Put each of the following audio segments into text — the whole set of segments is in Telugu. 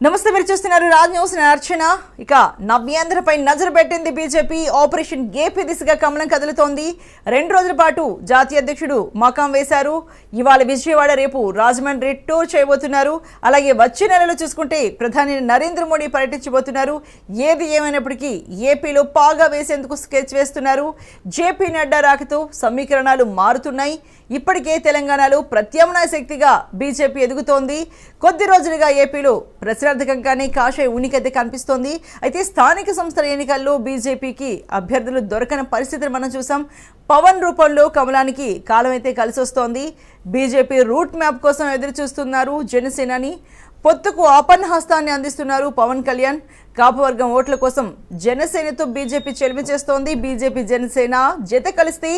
నమస్తే, మీరు చూస్తున్నారు రాజ్ న్యూస్. అర్చన. ఇక నవ్యాంధ్రపై నజరు పెట్టింది బీజేపీ. ఆపరేషన్ ఏపీ దిశగా కమలం కదులుతోంది. 2 రోజుల పాటు జాతీయ అధ్యక్షుడు మకాం వేశారు. ఇవాళ విజయవాడ, రేపు రాజమండ్రి టూర్ చేయబోతున్నారు. అలాగే వచ్చే నెలలో చూసుకుంటే ప్రధాని నరేంద్ర మోడీ పర్యటించబోతున్నారు. ఏది ఏమైనప్పటికీ ఏపీలో పాగా వేసేందుకు స్కెచ్ వేస్తున్నారు. జేపీ నడ్డా రాకతో సమీకరణాలు మారుతున్నాయి. ఇప్పటికే తెలంగాణలో ప్రత్యామ్నాయ శక్తిగా బీజేపీ ఎదుగుతోంది. కొద్ది రోజులుగా ఏపీలో ప్రశ్నార్థకంగానే కాషాయ ఉనికైతే కనిపిస్తోంది. అయితే స్థానిక సంస్థల ఎన్నికల్లో బీజేపీకి అభ్యర్థులు దొరకని పరిస్థితిని మనం చూసాం. పవన్ రూపంలో కమలానికి కాలం అయితే కలిసి వస్తోంది. బీజేపీ రూట్ మ్యాప్ కోసం ఎదురు చూస్తున్నారు జనసేనాని. పొత్తుకు ఆపన్న హస్తాన్ని అందిస్తున్నారు పవన్ కళ్యాణ్. కాపు వర్గం ఓట్ల కోసం జనసేనతో బీజేపీ చెలిమి చేస్తోంది. బీజేపీ జనసేన జత కలిస్తే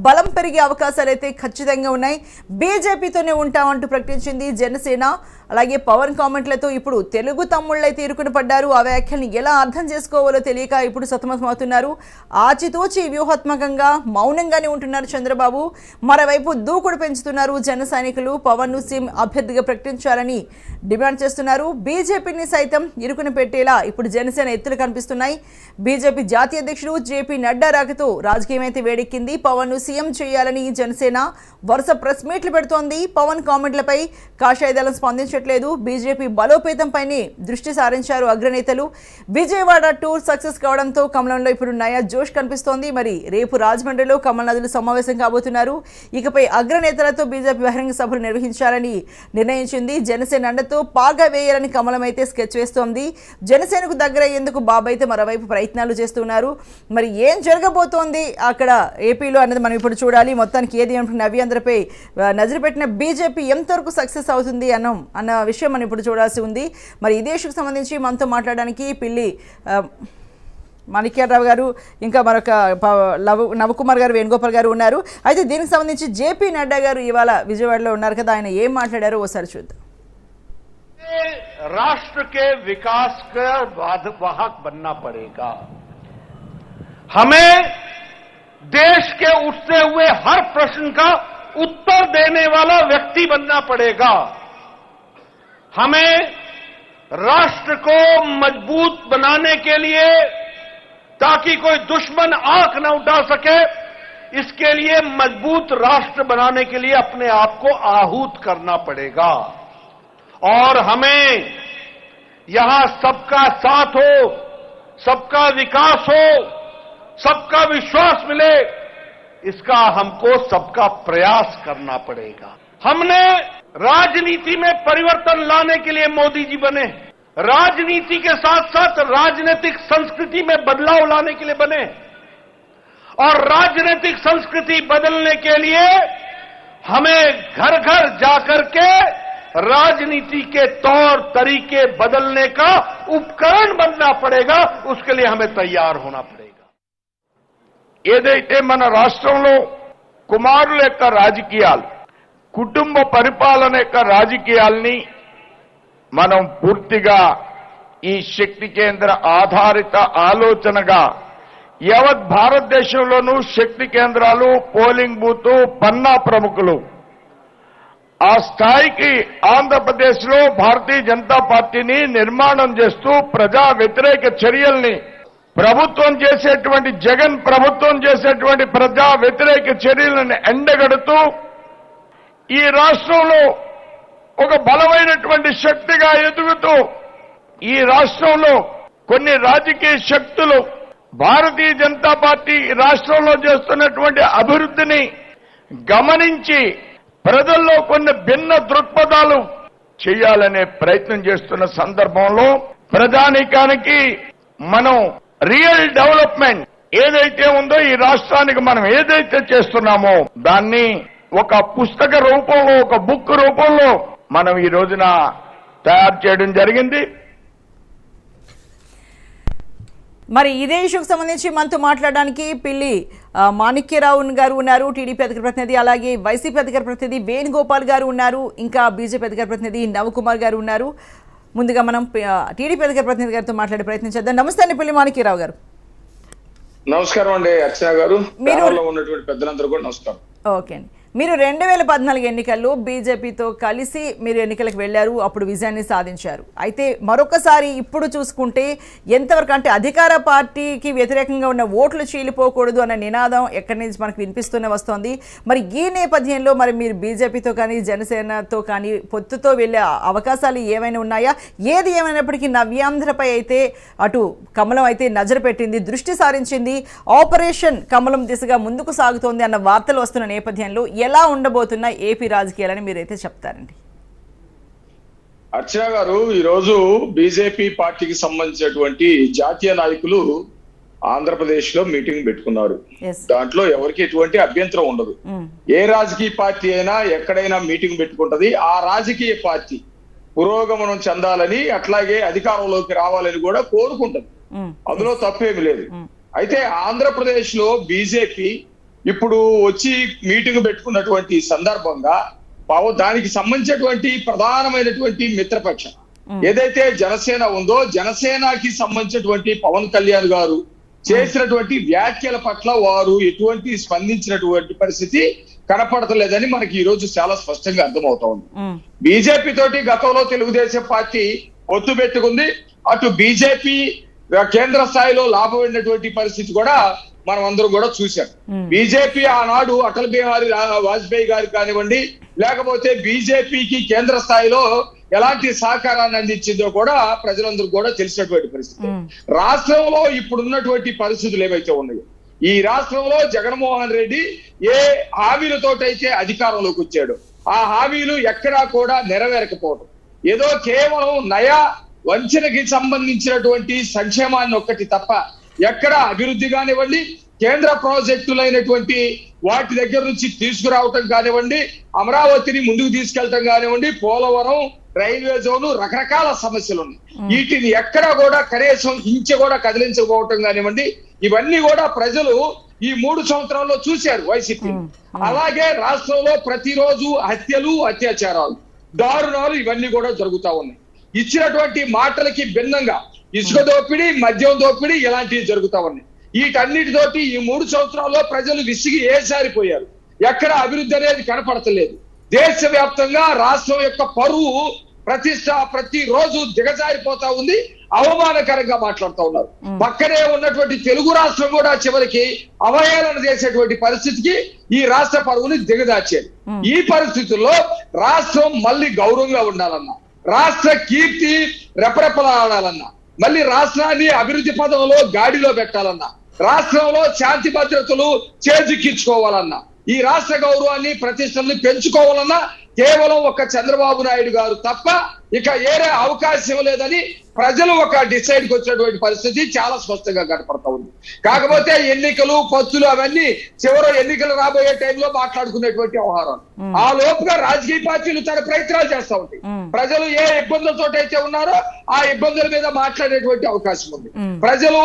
బలం పెరిగే అవకాశాలు అయితే ఖచ్చితంగా ఉన్నాయి. బీజేపీతోనే ఉంటామంటూ ప్రకటించింది జనసేన. అలాగే పవన్ కామెంట్లతో ఇప్పుడు తెలుగు తమ్ముళ్ళైతే ఇరుకుని పడ్డారు. ఆ వ్యాఖ్యల్ని ఎలా అర్థం చేసుకోవాలో తెలియక ఇప్పుడు సతమతమవుతున్నారు. ఆచితూచి వ్యూహాత్మకంగా మౌనంగానే ఉంటున్నారు చంద్రబాబు. మరోవైపు దూకుడు పెంచుతున్నారు జన సైనికులు. పవన్ ను సీఎం అభ్యర్థిగా ప్రకటించాలని డిమాండ్ చేస్తున్నారు. బీజేపీని సైతం ఇరుకుని పెట్టేలా ఇప్పుడు జనసేన ఎత్తులు కనిపిస్తున్నాయి. బీజేపీ జాతీయ అధ్యక్షుడు జేపీ నడ్డా రాకతో రాజకీయం అయితే వేడెక్కింది. పవన్ ను సీఎం చేయాలని జనసేన వరుస ప్రెస్ మీట్లు పెడుతోంది. పవన్ కామెంట్లపై కాషాయ దళం స్పందించట్లేదు. బీజేపీ బలోపేతంపైనే దృష్టి సారించారు అగ్రనేతలు. విజయవాడ టూర్ సక్సెస్ కావడంతో కమలంలో ఇప్పుడు నయా జోష్ కనిపిస్తోంది. మరి రేపు రాజమండ్రిలో కమల్ నదులు సమావేశం కాబోతున్నారు. ఇకపై అగ్రనేతలతో బీజేపీ బహిరంగ సభలు నిర్వహించాలని నిర్ణయించింది. జనసేన అండతో పాగా వేయాలని కమలం అయితే స్కెచ్ వేస్తోంది. జనసేనకు దగ్గర అయ్యేందుకు బాబు అయితే మరోవైపు ప్రయత్నాలు చేస్తున్నారు. మరి ఏం జరగబోతోంది అక్కడ ఏపీలో అన్నది మనం ఇప్పుడు చూడాలి. మొత్తానికి ఏది నవ్యాంధ్రపై నజరు పెట్టిన బీజేపీ ఎంతవరకు సక్సెస్ అవుతుంది అన్న విషయం మనం ఇప్పుడు చూడాల్సి ఉంది. మరి ఇదే ఇష్యూకి సంబంధించి మనతో మాట్లాడడానికి పిల్లి మాణిక్యాలరావు గారు, ఇంకా మరొక నవకుమార్ గారు, వేణుగోపాల్ గారు ఉన్నారు. అయితే దీనికి సంబంధించి జేపీ నడ్డా గారు ఇవాళ విజయవాడలో ఉన్నారు కదా, ఆయన ఏం మాట్లాడారో ఒకసారి చూద్దాం. राष्ट्र के विकास का वाहक बनना पड़ेगा। हमें देश के उठते हुए हर प्रश्न का उत्तर देने वाला व्यक्ति बनना पड़ेगा। हमें राष्ट्र को मजबूत बनाने के लिए, ताकि कोई दुश्मन आंख न उठा सके, इसके लिए मजबूत राष्ट्र बनाने के लिए अपने आप को आहूत करना पड़ेगा। और हमें यहां सबका साथ हो, सबका विकास हो, सबका विश्वास मिले, इसका हमको सबका प्रयास करना पड़ेगा। हमने राजनीति में परिवर्तन लाने के लिए मोदी जी बने, राजनीति के साथ साथ राजनीतिक संस्कृति में बदलाव लाने के लिए बने, और राजनीतिक संस्कृति बदलने के लिए हमें घर घर जाकर के राजनीति के तौर तरीके बदलने का उपकरण बनना पड़ेगा। उसके लिए हमें तैयार होना पड़ेगा। ఏదైతే మన రాష్ట్రంలో కుమారుల యొక్క రాజకీయాలు, కుటుంబ పరిపాలన యొక్క రాజకీయాల్ని మనం పూర్తిగా ఈ శక్తి కేంద్ర ఆధారిత ఆలోచనగా యావత్ భారతదేశంలోనూ శక్తి కేంద్రాలు, పోలింగ్ బూత్, పన్నా ప్రముఖులు ఆ స్థాయికి ఆంధ్రప్రదేశ్లో భారతీయ జనతా పార్టీని నిర్మాణం చేస్తూ ప్రజా వ్యతిరేక చర్యల్ని ప్రభుత్వం చేసేటువంటి, జగన్ ప్రభుత్వం చేసేటువంటి ప్రజా వ్యతిరేక చర్యలను ఎండగడుతూ ఈ రాష్ట్రంలో ఒక బలమైనటువంటి శక్తిగా ఎదుగుతూ ఈ రాష్ట్రంలో కొన్ని రాజకీయ శక్తులు భారతీయ జనతా పార్టీ రాష్ట్రంలో చేస్తున్నటువంటి అభివృద్ధిని గమనించి ప్రజల్లో కొన్ని భిన్న దృక్పథాలు చేయాలనే ప్రయత్నం చేస్తున్న సందర్భంలో ప్రజానీకానికి మనం రియల్ డెవలప్మెంట్ ఏదైతే ఉందో ఈ రాష్ట్రానికి మనం ఏదైతే చేస్తున్నామో దాన్ని ఒక పుస్తక రూపంలో, ఒక బుక్ రూపంలో మనం ఈ రోజున తయారు చేయడం జరిగింది. మరి ఇదే ఇష్యూకి సంబంధించి మనతో మాట్లాడడానికి పిల్లి మాణిక్యరావు గారు ఉన్నారు, టీడీపీ అధికార ప్రతినిధి. అలాగే వైసీపీ అధికార ప్రతినిధి వేణుగోపాల్ గారు ఉన్నారు. ఇంకా బీజేపీ అధికార ప్రతినిధి నవకుమార్ గారు ఉన్నారు. ముందుగా మనం టీడీపీ అధికార ప్రతినిధి గారితో మాట్లాడే ప్రయత్నం చేద్దాం. నమస్తే అండి పిల్లి మాణిక్యరావు గారు. నమస్కారం అండి అర్చన గారు, ఉన్నటువంటి పెద్దలందరూ కూడా నమస్కారం. ఓకే అండి. మీరు 2014 ఎన్నికల్లో బీజేపీతో కలిసి మీరు ఎన్నికలకు వెళ్ళారు, అప్పుడు విజయాన్ని సాధించారు. అయితే మరొకసారి ఇప్పుడు చూసుకుంటే ఎంతవరకు అంటే అధికార పార్టీకి వ్యతిరేకంగా ఉన్న ఓట్లు చీలిపోకూడదు అన్న నినాదం ఎక్కడి నుంచి మనకు వినిపిస్తూనే వస్తోంది. మరి ఈ నేపథ్యంలో మరి మీరు బీజేపీతో కానీ జనసేనతో కానీ పొత్తుతో వెళ్ళే అవకాశాలు ఏమైనా ఉన్నాయా? ఏది ఏమైనప్పటికీ నవ్యాంధ్రపై అయితే అటు కమలం అయితే నజరు పెట్టింది, దృష్టి సారించింది, ఆపరేషన్ కమలం దిశగా ముందుకు సాగుతోంది అన్న వార్తలు వస్తున్న నేపథ్యంలో ఎలా ఉండబోతున్న ఏపీ రాజకీయాలని మీరైతే చెప్తారండి? అర్చన గారు, ఈరోజు బీజేపీ పార్టీకి సంబంధించినటువంటి జాతీయ నాయకులు ఆంధ్రప్రదేశ్ లో మీటింగ్ పెట్టుకున్నారు. దాంట్లో ఎవరికి ఎటువంటి అభ్యంతరం ఉండదు. ఏ రాజకీయ పార్టీ అయినా ఎక్కడైనా మీటింగ్ పెట్టుకుంటది. ఆ రాజకీయ పార్టీ పురోగమనం చెందాలని, అట్లాగే అధికారంలోకి రావాలని కూడా కోరుకుంటది. అందులో తప్పేమి లేదు. అయితే ఆంధ్రప్రదేశ్ లో బీజేపీ ఇప్పుడు వచ్చి మీటింగ్ పెట్టుకున్నటువంటి సందర్భంగా దానికి సంబంధించినటువంటి ప్రధానమైనటువంటి మిత్రపక్షం ఏదైతే జనసేన ఉందో, జనసేనకి సంబంధించినటువంటి పవన్ కళ్యాణ్ గారు చేసినటువంటి వ్యాఖ్యల పట్ల వారు ఎటువంటి స్పందించినటువంటి పరిస్థితి కనపడతలేదని మనకి ఈ రోజు చాలా స్పష్టంగా అర్థమవుతా ఉంది. బీజేపీ తోటి గతంలో తెలుగుదేశం పార్టీ పొత్తు పెట్టుకుంది. అటు బీజేపీ కేంద్ర స్థాయిలో లాభమైనటువంటి పరిస్థితి కూడా మనం అందరం కూడా చూశాం. బీజేపీ ఆనాడు అటల్ బిహారీ వాజ్పేయి గారు కానివ్వండి, లేకపోతే బీజేపీకి కేంద్ర స్థాయిలో ఎలాంటి సహకారాన్ని అందించిందో కూడా ప్రజలందరూ కూడా తెలిసినటువంటి పరిస్థితి. రాష్ట్రంలో ఇప్పుడున్నటువంటి పరిస్థితులు ఏవైతే ఉన్నాయో, ఈ రాష్ట్రంలో జగన్మోహన్ రెడ్డి ఏ హామీలతోటైతే అధికారంలోకి వచ్చాడో ఆ హామీలు ఎక్కడా కూడా నెరవేరకపోవడం, ఏదో కేవలం నయా వంచనకి సంబంధించినటువంటి సంక్షేమాన్ని ఒక్కటి తప్ప ఎక్కడ అభివృద్ధి కానివ్వండి, కేంద్ర ప్రాజెక్టులైనటువంటి వాటి దగ్గర నుంచి తీసుకురావటం కానివ్వండి, అమరావతిని ముందుకు తీసుకెళ్లటం కానివ్వండి, పోలవరం, రైల్వే జోను, రకరకాల సమస్యలు ఉన్నాయి. వీటిని ఎక్కడ కూడా కనీసం ఇంచ కూడా కదిలించకపోవటం కానివ్వండి, ఇవన్నీ కూడా ప్రజలు ఈ 3 సంవత్సరాల్లో చూశారు వైసీపీ. అలాగే రాష్ట్రంలో ప్రతిరోజు హత్యలు, అత్యాచారాలు, దారుణాలు ఇవన్నీ కూడా జరుగుతా ఉన్నాయి. ఇచ్చినటువంటి మాటలకి భిన్నంగా ఇసుక దోపిడీ, మద్యం దోపిడీ ఇలాంటివి జరుగుతా ఉన్నాయి. వీటన్నిటితోటి ఈ 3 సంవత్సరాల్లో ప్రజలు విసిగి ఏసారిపోయారు. ఎక్కడ అభివృద్ధి అనేది కనపడతలేదు. దేశవ్యాప్తంగా రాష్ట్రం యొక్క పరువు ప్రతిష్ట ప్రతిరోజు దిగజారిపోతా ఉంది. అవమానకరంగా మాట్లాడుతూ ఉన్నారు. పక్కనే ఉన్నటువంటి తెలుగు రాష్ట్రం కూడా చివరికి అవహేళన చేసేటువంటి పరిస్థితికి ఈ రాష్ట్ర పరువుని దిగదార్చేది. ఈ పరిస్థితుల్లో రాష్ట్రం మళ్ళీ గౌరవంగా ఉండాలన్నా, రాష్ట్ర కీర్తి రెపరెపలాడాలన్నా, మళ్ళీ రాష్ట్రాన్ని అభివృద్ధి పదంలో గాడిలో పెట్టాలన్నా, రాష్ట్రంలో శాంతి భద్రతలు చేజిక్కించుకోవాలన్నా, ఈ రాష్ట్ర గౌరవాన్ని ప్రతిష్టల్ని పెంచుకోవాలన్నా కేవలం ఒక చంద్రబాబు నాయుడు గారు తప్ప ఇక ఏరే అవకాశం లేదని ప్రజలు ఒక డిసైడ్ కి వచ్చినటువంటి పరిస్థితి చాలా స్పష్టంగా కనపడతా ఉంది. కాకపోతే ఎన్నికలు, పొత్తులు అవన్నీ చివరి ఎన్నికలు రాబోయే టైంలో మాట్లాడుకునేటువంటి వ్యవహారాలు. ఆ లోపుగా రాజకీయ పార్టీలు తన ప్రయత్నాలు చేస్తా ఉంటాయి. ప్రజలు ఏ ఇబ్బందులతో అయితే ఉన్నారో ఆ ఇబ్బందుల మీద మాట్లాడేటువంటి అవకాశం ఉంది. ప్రజలు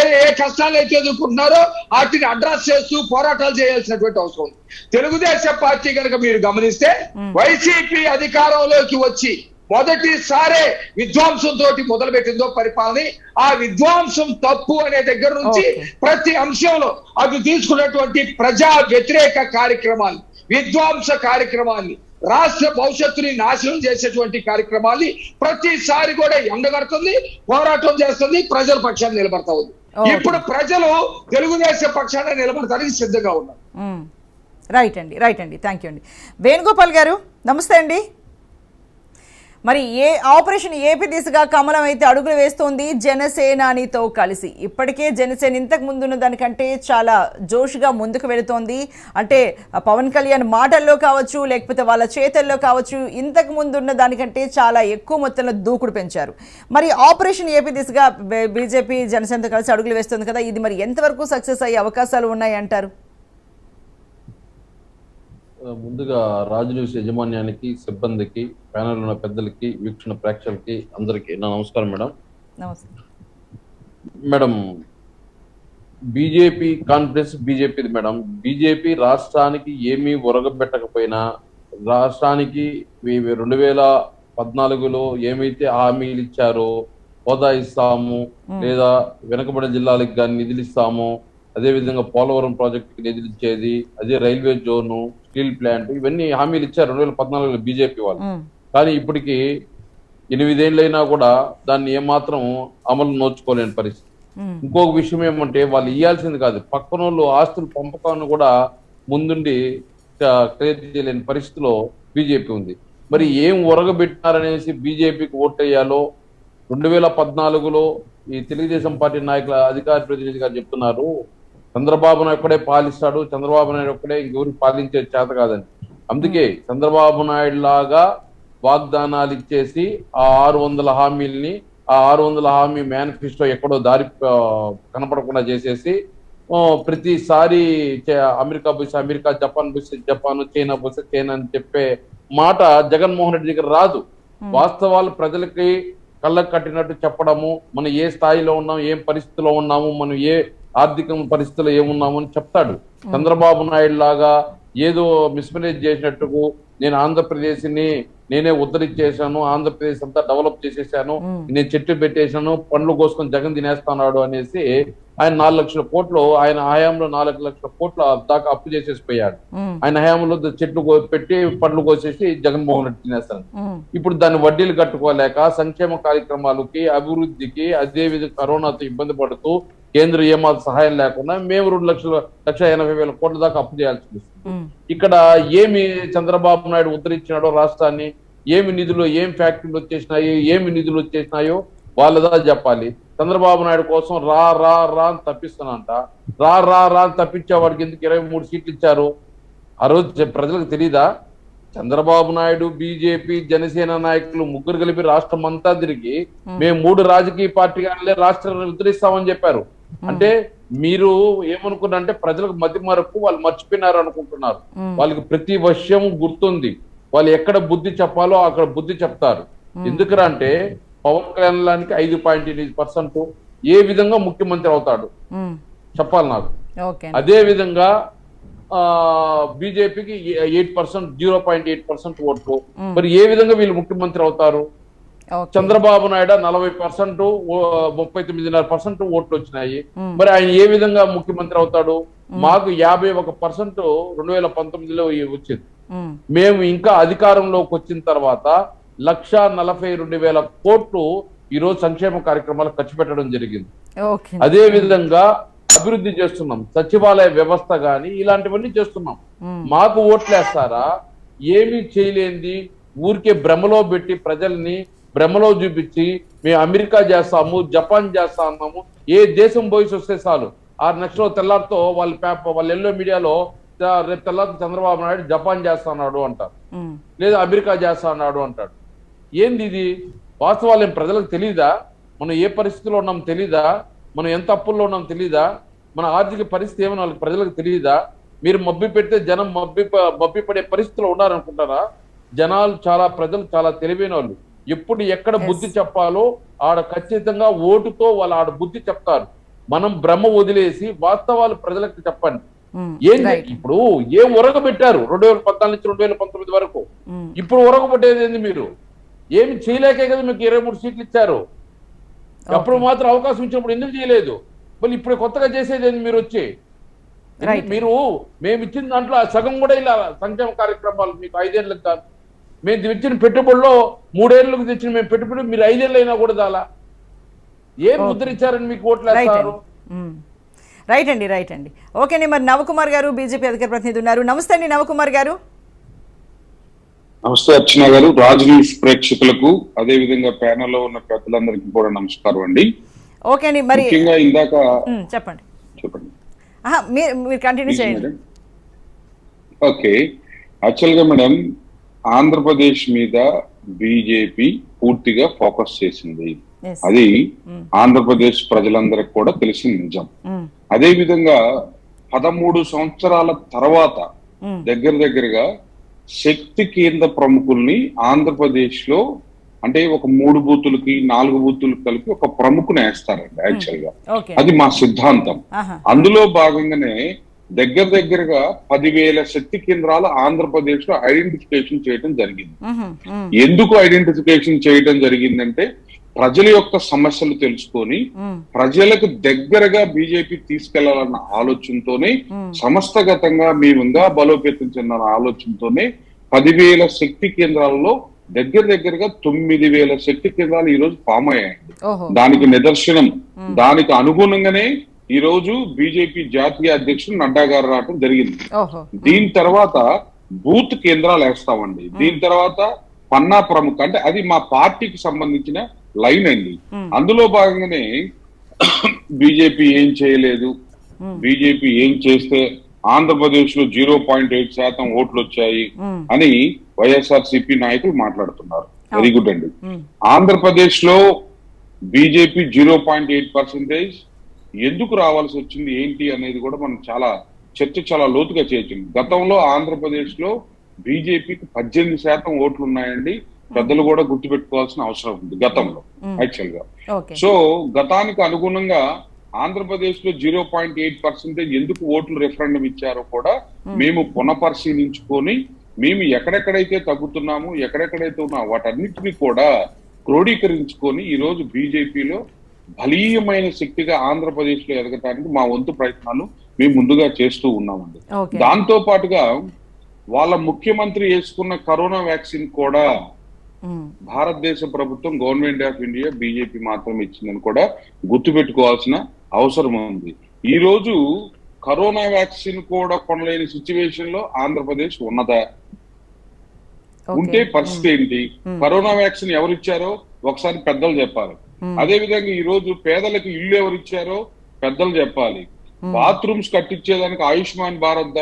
ఏ కష్టాలు అయితే ఎదుర్కొంటున్నారో వాటిని అడ్రస్ చేస్తూ పోరాటాలు చేయాల్సినటువంటి అవసరం ఉంది. తెలుగుదేశం పార్టీ కనుక మీరు గమనిస్తే వైసీపీ అధికారంలోకి వచ్చి మొదటిసారే విధ్వంసంతో మొదలుపెట్టిందో పరిపాలన, ఆ విధ్వంసం తప్పు అనే దగ్గర నుంచి ప్రతి అంశంలో అది తీసుకున్నటువంటి ప్రజా వ్యతిరేక కార్యక్రమాన్ని, విధ్వంస కార్యక్రమాన్ని, రాష్ట్ర భవిష్యత్తుని నాశనం చేసేటువంటి కార్యక్రమాన్ని ప్రతిసారి కూడా ఎండగడుతుంది, పోరాటం చేస్తుంది, ప్రజల పక్షాన్ని నిలబడతా ఉంది. ఇప్పుడు ప్రజలు తెలుగుదేశం పక్షాన్ని నిలబడటానికి సిద్ధంగా ఉన్నారు. రైట్ అండి, థ్యాంక్ యూ అండి. వేణుగోపాల్ గారు నమస్తే అండి. మరి ఆపరేషన్ ఏపీ దిశగా కమలం అయితే అడుగులు వేస్తోంది జనసేనానితో కలిసి. ఇప్పటికే జనసేన ఇంతకు ముందున్న దానికంటే చాలా జోష్గా ముందుకు వెళుతోంది. అంటే పవన్ కళ్యాణ్ మాటల్లో కావచ్చు, లేకపోతే వాళ్ళ చేతల్లో కావచ్చు, ఇంతకు ముందున్న దానికంటే చాలా ఎక్కువ మొత్తంలో దూకుడు పెంచారు. మరి ఆపరేషన్ ఏపీ దిశగా బీజేపీ జనసేనతో కలిసి అడుగులు వేస్తుంది కదా, ఇది మరి ఎంతవరకు సక్సెస్ అయ్యే అవకాశాలు ఉన్నాయి అంటారు? ముందుగా రాజు న్యూస్ యజమాన్యానికి, సిబ్బందికి, ప్యానెల్ ఉన్న పెద్దలకి, వీక్షణ ప్రేక్షకులకి అందరికీ నా నమస్కారం మేడం. మేడం, బీజేపీ కాన్ఫిడెన్స్ బీజేపీది మేడం. బీజేపీ రాష్ట్రానికి ఏమీ ఒరగబెట్టకపోయినా, రాష్ట్రానికి 2014లో ఏమైతే హామీలు ఇచ్చారో, హోదా ఇస్తాము, లేదా వెనుకబడిన జిల్లాలకు కానీ నిధులు ఇస్తాము, అదేవిధంగా పోలవరం ప్రాజెక్టుకి నిధులు ఇచ్చేది, అదే రైల్వే జోను, స్టీల్ ప్లాంట్, ఇవన్నీ హామీలు ఇచ్చారు 2014లో బీజేపీ వాళ్ళు. కానీ ఇప్పటికి 8 ఏళ్ళైనా కూడా దాన్ని ఏమాత్రం అమలు నోచుకోలేని పరిస్థితి. ఇంకొక విషయం ఏమంటే వాళ్ళు ఇయ్యాల్సింది కాదు, పక్కన వాళ్ళు ఆస్తుల పంపకాన్ని కూడా ముందుండి క్లియర్ చేయలేని పరిస్థితిలో బీజేపీ ఉంది. మరి ఏం ఒరగబెట్టినారనేసి బీజేపీకి ఓటేయాలో 2014లో ఈ తెలుగుదేశం పార్టీ నాయకుల అధికార ప్రతినిధి గారు చెప్తున్నారు, చంద్రబాబు నాయుడు ఒక్కడే పాలిస్తాడు, చంద్రబాబు నాయుడు ఒక్కడే ఇంకెవరికి పాలించే చేత కాదని. అందుకే చంద్రబాబు నాయుడు లాగా వాగ్దానాలు ఇచ్చేసి ఆ 600 హామీల్ని, ఆ 600 హామీ మేనిఫెస్టో ఎక్కడో దారి కనపడకుండా చేసేసి ప్రతిసారి అమెరికా బుస్ అమెరికా, జపాన్ బుస్ జపాన్, చైనా బుస్ చైనా అని చెప్పే మాట జగన్మోహన్ రెడ్డి దగ్గర రాదు. వాస్తవాలు ప్రజలకి కళ్ళకు కట్టినట్టు చెప్పడము, మనం ఏ స్థాయిలో ఉన్నాం, ఏం పరిస్థితిలో ఉన్నాము, మనం ఏ ఆర్థిక పరిస్థితుల్లో ఏమున్నాము అని చెప్తాడు. చంద్రబాబు నాయుడు లాగా ఏదో మిస్మేనేజ్ చేసినట్టుకు నేను ఆంధ్రప్రదేశ్ ని నేనే ఉద్ధరించేశాను, ఆంధ్రప్రదేశ్ అంతా డెవలప్ చేసేసాను, నేను చెట్టు పెట్టేశాను, పండ్లు కోసుకొని జగన్ తినేస్తున్నాడు అనేసి ఆయన 4 లక్షల కోట్లు, ఆయన హయాంలో 4 లక్షల కోట్ల దాకా అప్పు చేసేసిపోయాడు. ఆయన హయాంలో చెట్లు పెట్టి పండ్లు కోసేసి జగన్మోహన్ రెడ్డి తినేస్తాను. ఇప్పుడు దాన్ని వడ్డీలు కట్టుకోలేక సంక్షేమ కార్యక్రమాలకి, అభివృద్ధికి, అదే విధంగా కరోనాతో ఇబ్బంది పడుతూ కేంద్రం ఏమాత్రం సహాయం లేకుండా మేము 2,80,000 కోట్ల దాకా అప్పు చేయాల్సి వస్తుంది. ఇక్కడ ఏమి చంద్రబాబు నాయుడు ఉద్ధరించినాడో రాష్ట్రాన్ని, ఏమి నిధులు, ఏం ఫ్యాక్టరీలు వచ్చేసినాయి, ఏమి నిధులు వచ్చేసినాయో వాళ్ళదా చెప్పాలి. చంద్రబాబు నాయుడు కోసం రా రా రా అని తప్పిస్తానంట. రా రా రా అని తప్పించే వాడికి ఎందుకు 23 సీట్లు ఇచ్చారు? ఆ రోజు ప్రజలకు తెలీదా? చంద్రబాబు నాయుడు, బీజేపీ, జనసేన నాయకులు ముగ్గురు కలిపి రాష్ట్రం అంతా తిరిగి మేము 3 రాజకీయ పార్టీగానే రాష్ట్రాన్ని ఉద్ధరిస్తామని చెప్పారు. అంటే మీరు ఏమనుకున్నారంటే ప్రజలకు మధ్య మరకు వాళ్ళు మర్చిపోయినారు అనుకుంటున్నారు. వాళ్ళకి ప్రతి విషయం గుర్తుంది, వాళ్ళు ఎక్కడ బుద్ధి చెప్పాలో అక్కడ బుద్ధి చెప్తారు. ఎందుకంటే పవన్ కళ్యాణానికి 5.8% ఏ విధంగా ముఖ్యమంత్రి అవుతాడు చెప్పాలి నాకు. అదే విధంగా బీజేపీకి 8%, 0.8% ఓట్లు. మరి ఏ విధంగా వీళ్ళు ముఖ్యమంత్రి అవుతారు? చంద్రబాబు నాయుడు 40%, 39.5% ఓట్లు వచ్చినాయి. మరి ఆయన ఏ విధంగా ముఖ్యమంత్రి అవుతాడు? మాకు 51% 2019లో వచ్చింది. మేము ఇంకా అధికారంలోకి వచ్చిన తర్వాత 1,42,000 కోట్లు ఈరోజు సంక్షేమ కార్యక్రమాలు ఖర్చు పెట్టడం జరిగింది. అదే విధంగా అభివృద్ధి చేస్తున్నాం, సచివాలయ వ్యవస్థ గాని ఇలాంటివన్నీ చేస్తున్నాం. మాకు ఓట్లేస్తారా? ఏమీ చేయలేంది ఊరికే భ్రమలో పెట్టి ప్రజల్ని భ్రమలో చూపించి మేము అమెరికా చేస్తాము, జపాన్ చేస్తా అన్నాము. ఏ దేశం పోయి వస్తే చాలు 6 నెలల తెల్లారితో వాళ్ళ ఎల్లో మీడియాలో రేపు తెల్లారి చంద్రబాబు నాయుడు జపాన్ చేస్తున్నాడు అంటారు, లేదా అమెరికా చేస్తున్నాడు అంటాడు. ఏంది ఇది? వాస్తవాలు ఏం ప్రజలకు తెలీదా? మనం ఏ పరిస్థితిలో ఉన్నాం తెలీదా? మనం ఎంత అప్పుల్లో ఉన్నాం తెలీదా? మన ఆర్థిక పరిస్థితి ఏమో వాళ్ళకి ప్రజలకు తెలియదా? మీరు మబ్బి పెడితే జనం మబ్బి పడే పరిస్థితిలో ఉన్నారనుకుంటారా? జనాలు ప్రజలు చాలా తెలివైన వాళ్ళు. ఎప్పుడు ఎక్కడ బుద్ధి చెప్పాలో ఆడ ఖచ్చితంగా ఓటుతో వాళ్ళు ఆడ బుద్ధి చెప్తారు. మనం భ్రమ వదిలేసి వాస్తవాలు ప్రజలకు చెప్పండి. ఏంటి ఇప్పుడు ఏం ఉరగబెట్టారు 2014 నుంచి 2019 వరకు? ఇప్పుడు ఉరగబెట్టేది ఏంది? మీరు ఏమి చేయలేకే కదా మీకు 23 సీట్లు ఇచ్చారు. అప్పుడు మాత్రం అవకాశం ఇచ్చినప్పుడు ఎందుకు చేయలేదు? మళ్ళీ ఇప్పుడు కొత్తగా చేసేది ఏంది? మీరు వచ్చి మీరు మేము ఇచ్చిన దాంట్లో సగం కూడా ఇలా సంక్షేమ కార్యక్రమాలు మీకు 5 ఏళ్ళకి కాదు. మేము తెచ్చిన పెట్టుబడిలో 3 ఏళ్ళకు తెచ్చిన మేము పెట్టుబడి మీరు 5 ఏళ్ళు అయినా కూడా దాలా ఏం ముద్రించారని మీకు ఓట్లు వేస్తారు? రైట్ అండి. ఓకే అండి. మరి నవకుమార్ గారు బీజేపీ అధికార ప్రతినిధి ఉన్నారు. నమస్తే అండి నవకుమార్ గారు. నమస్తే అర్చన గారు, రాజ్ న్యూస్ ప్రేక్షకులకు అదే విధంగా ప్యానెల్ లో ఉన్న పెద్దలందరికీ కూడా నమస్కారం అండి. ఓకే అండి. మరి ముఖ్యంగా ఇందాక చెప్పండి. మీరు కంటిన్యూ చేయండి. ఓకే, యాక్చువల్ గా మేడం ఆంధ్రప్రదేశ్ మీద బీజేపీ పూర్తిగా ఫోకస్ చేసింది. అది ఆంధ్రప్రదేశ్ ప్రజలందరికి కూడా తెలిసిన నిజం. అదే విధంగా 13 సంవత్సరాల తర్వాత దగ్గరగా శక్తి కేంద్ర ప్రముఖుల్ని ఆంధ్రప్రదేశ్ లో అంటే ఒక 3 బూతులకి 4 బూతులకు కలిపి ఒక ప్రముఖుని వేస్తారండి. యాక్చువల్ గా అది మా సిద్ధాంతం. అందులో భాగంగానే దగ్గరగా 10,000 శక్తి కేంద్రాలు ఆంధ్రప్రదేశ్ లో ఐడెంటిఫికేషన్ చేయడం జరిగింది. ఎందుకు ఐడెంటిఫికేషన్ చేయడం జరిగిందంటే ప్రజల యొక్క సమస్యలు తెలుసుకొని ప్రజలకు దగ్గరగా బీజేపీ తీసుకెళ్లాలన్న ఆలోచనతోనే సంస్థగతంగా మేము ఇంకా బలోపేతం చెందాలన్న ఆలోచనతోనే 10,000 శక్తి కేంద్రాలలో దగ్గరగా 9,000 శక్తి కేంద్రాలు ఈ రోజు ఫామ్ అయ్యాయండి. దానికి నిదర్శనం, దానికి అనుగుణంగానే ఈ రోజు బీజేపీ జాతీయ అధ్యక్షుడు నడ్డా గారు రావడం జరిగింది. దీని తర్వాత బూత్ కేంద్రాలు వేస్తామండి. దీని తర్వాత పన్నా ప్రముఖ, అంటే అది మా పార్టీకి సంబంధించిన లైన్ అండి. అందులో భాగంగానే బీజేపీ ఏం చేయలేదు, బీజేపీ ఏం చేస్తే ఆంధ్రప్రదేశ్ లో 0.8% ఓట్లు వచ్చాయి అని వైఎస్ఆర్సీపీ నాయకులు మాట్లాడుతున్నారు. వెరీ గుడ్ అండి. ఆంధ్రప్రదేశ్ లో బీజేపీ 0.8% ఎందుకు రావాల్సి వచ్చింది ఏంటి అనేది కూడా మనం చాలా లోతుగా చేయొచ్చు. గతంలో ఆంధ్రప్రదేశ్ లో బీజేపీకి 18% ఓట్లు ఉన్నాయండి. పెద్దలు కూడా గుర్తుపెట్టుకోవాల్సిన అవసరం ఉంది గతంలో యాక్చువల్ గా. సో గతానికి అనుగుణంగా ఆంధ్రప్రదేశ్ లో 0.8% ఎందుకు ఓట్లు రెఫరెండం ఇచ్చారో కూడా మేము పునఃపరిశీలించుకొని మేము ఎక్కడెక్కడైతే తగ్గుతున్నాము, ఎక్కడెక్కడైతే ఉన్నా వాటన్నిటిని కూడా క్రోడీకరించుకొని ఈ రోజు బీజేపీలో బలీయమైన శక్తిగా ఆంధ్రప్రదేశ్ లో ఎదగటానికి మా వంతు ప్రయత్నాలు మేము ముందుగా చేస్తూ ఉన్నామండి. దాంతో పాటుగా వాళ్ళ ముఖ్యమంత్రి వేసుకున్న కరోనా వ్యాక్సిన్ కూడా భారతదేశ ప్రభుత్వం, గవర్నమెంట్ ఆఫ్ ఇండియా, బీజేపీ మాత్రం ఇచ్చిందని కూడా గుర్తుపెట్టుకోవాల్సిన అవసరం ఉంది. ఈ రోజు కరోనా వ్యాక్సిన్ కూడా కొనలేని సిచ్యువేషన్ లో ఆంధ్రప్రదేశ్ ఉన్నదా? ఉంటే పరిస్థితి ఏంటి? కరోనా వ్యాక్సిన్ ఎవరు ఇచ్చారో ఒకసారి పెద్దలు చెప్పాలి. అదే విధంగా ఈ రోజు పేదలకు ఇల్లు ఎవరు ఇచ్చారో పెద్దలు చెప్పాలి. బాత్రూమ్స్ కట్టించేదానికి ఆయుష్మాన్ భారత్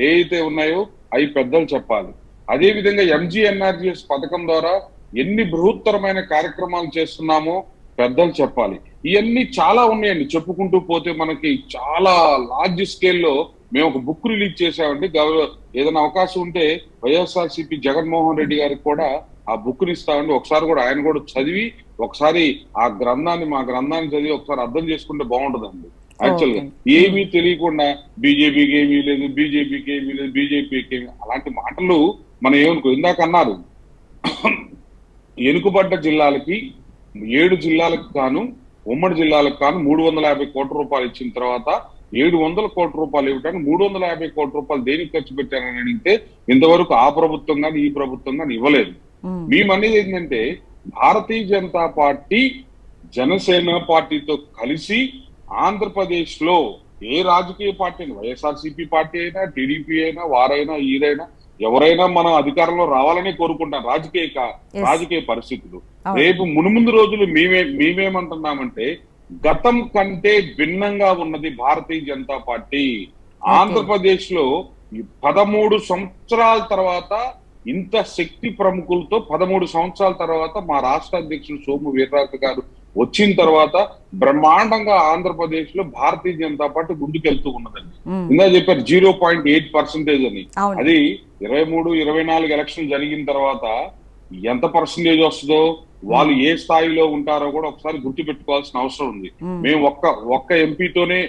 ఏదైతే ఉన్నాయో అవి పెద్దలు చెప్పాలి. అదే విధంగా ఎంజీఎన్ఆర్జీఎస్ పథకం ద్వారా ఎన్ని బృహత్తరమైన కార్యక్రమాలు చేస్తున్నామో పెద్దలు చెప్పాలి. ఇవన్నీ చాలా ఉన్నాయండి, చెప్పుకుంటూ పోతే మనకి చాలా లార్జ్ స్కేల్లో మేము ఒక బుక్ రిలీజ్ చేసామండి. ఏదైనా అవకాశం ఉంటే వైఎస్ఆర్సీపీ జగన్మోహన్ రెడ్డి గారికి కూడా ఆ బుక్ ని ఇస్తామండి. ఒకసారి కూడా ఆయన కూడా చదివి ఒకసారి ఆ మా గ్రంథాన్ని చదివి ఒకసారి అర్థం చేసుకుంటే బాగుంటుందండి. యాక్చువల్ గా ఏమీ తెలియకుండా బీజేపీకి ఏమీ లేదు, బీజేపీకి ఏమీ లేదు, బీజేపీకి ఏమీ, అలాంటి మాటలు మనం ఏమనుకో. ఇందాక అన్నారు వెనుకబడ్డ జిల్లాలకి 7 జిల్లాలకు గాను ఉమ్మడి జిల్లాలకు గాను 350 కోట్ల రూపాయలు ఇచ్చిన తర్వాత 700 కోట్ల రూపాయలు ఇవ్వడానికి 350 కోట్ల రూపాయలు దేనికి ఖర్చు పెట్టారని అడిగితే ఇంతవరకు ఆ ప్రభుత్వం కానీ ఈ ప్రభుత్వం కానీ ఇవ్వలేదు. మేమనేది ఏంటంటే భారతీయ జనతా పార్టీ జనసేన పార్టీతో కలిసి ఆంధ్రప్రదేశ్ లో ఏ రాజకీయ పార్టీ అయినా, వైఎస్ఆర్సీపీ పార్టీ అయినా, టీడీపీ అయినా, వారైనా ఈరైనా ఎవరైనా మనం అధికారంలో రావాలని కోరుకుంటాం. రాజకీయ పరిస్థితులు రేపు మునుముందు రోజులు మేమేమంటున్నామంటే గతం కంటే భిన్నంగా ఉన్నది భారతీయ జనతా పార్టీ. ఆంధ్రప్రదేశ్ లో 13 సంవత్సరాల తర్వాత ఇంత శక్తి ప్రముఖులతో 13 సంవత్సరాల తర్వాత మా రాష్ట్ర అధ్యక్షుడు సోము వీర్రాజు గారు వచ్చిన తర్వాత బ్రహ్మాండంగా ఆంధ్రప్రదేశ్ లో భారతీయ జనతా పార్టీ ముందుకెళ్తూ ఉన్నదండి. ఇందా చెప్పారు 0.8% అని. అది 23-24 ఎలక్షన్ జరిగిన తర్వాత ఎంత పర్సంటేజ్ వస్తుందో, వాళ్ళు ఏ స్థాయిలో ఉంటారో కూడా ఒకసారి గుర్తు పెట్టుకోవాల్సిన అవసరం ఉంది. మేము ఒక్క ఎంపీతోనే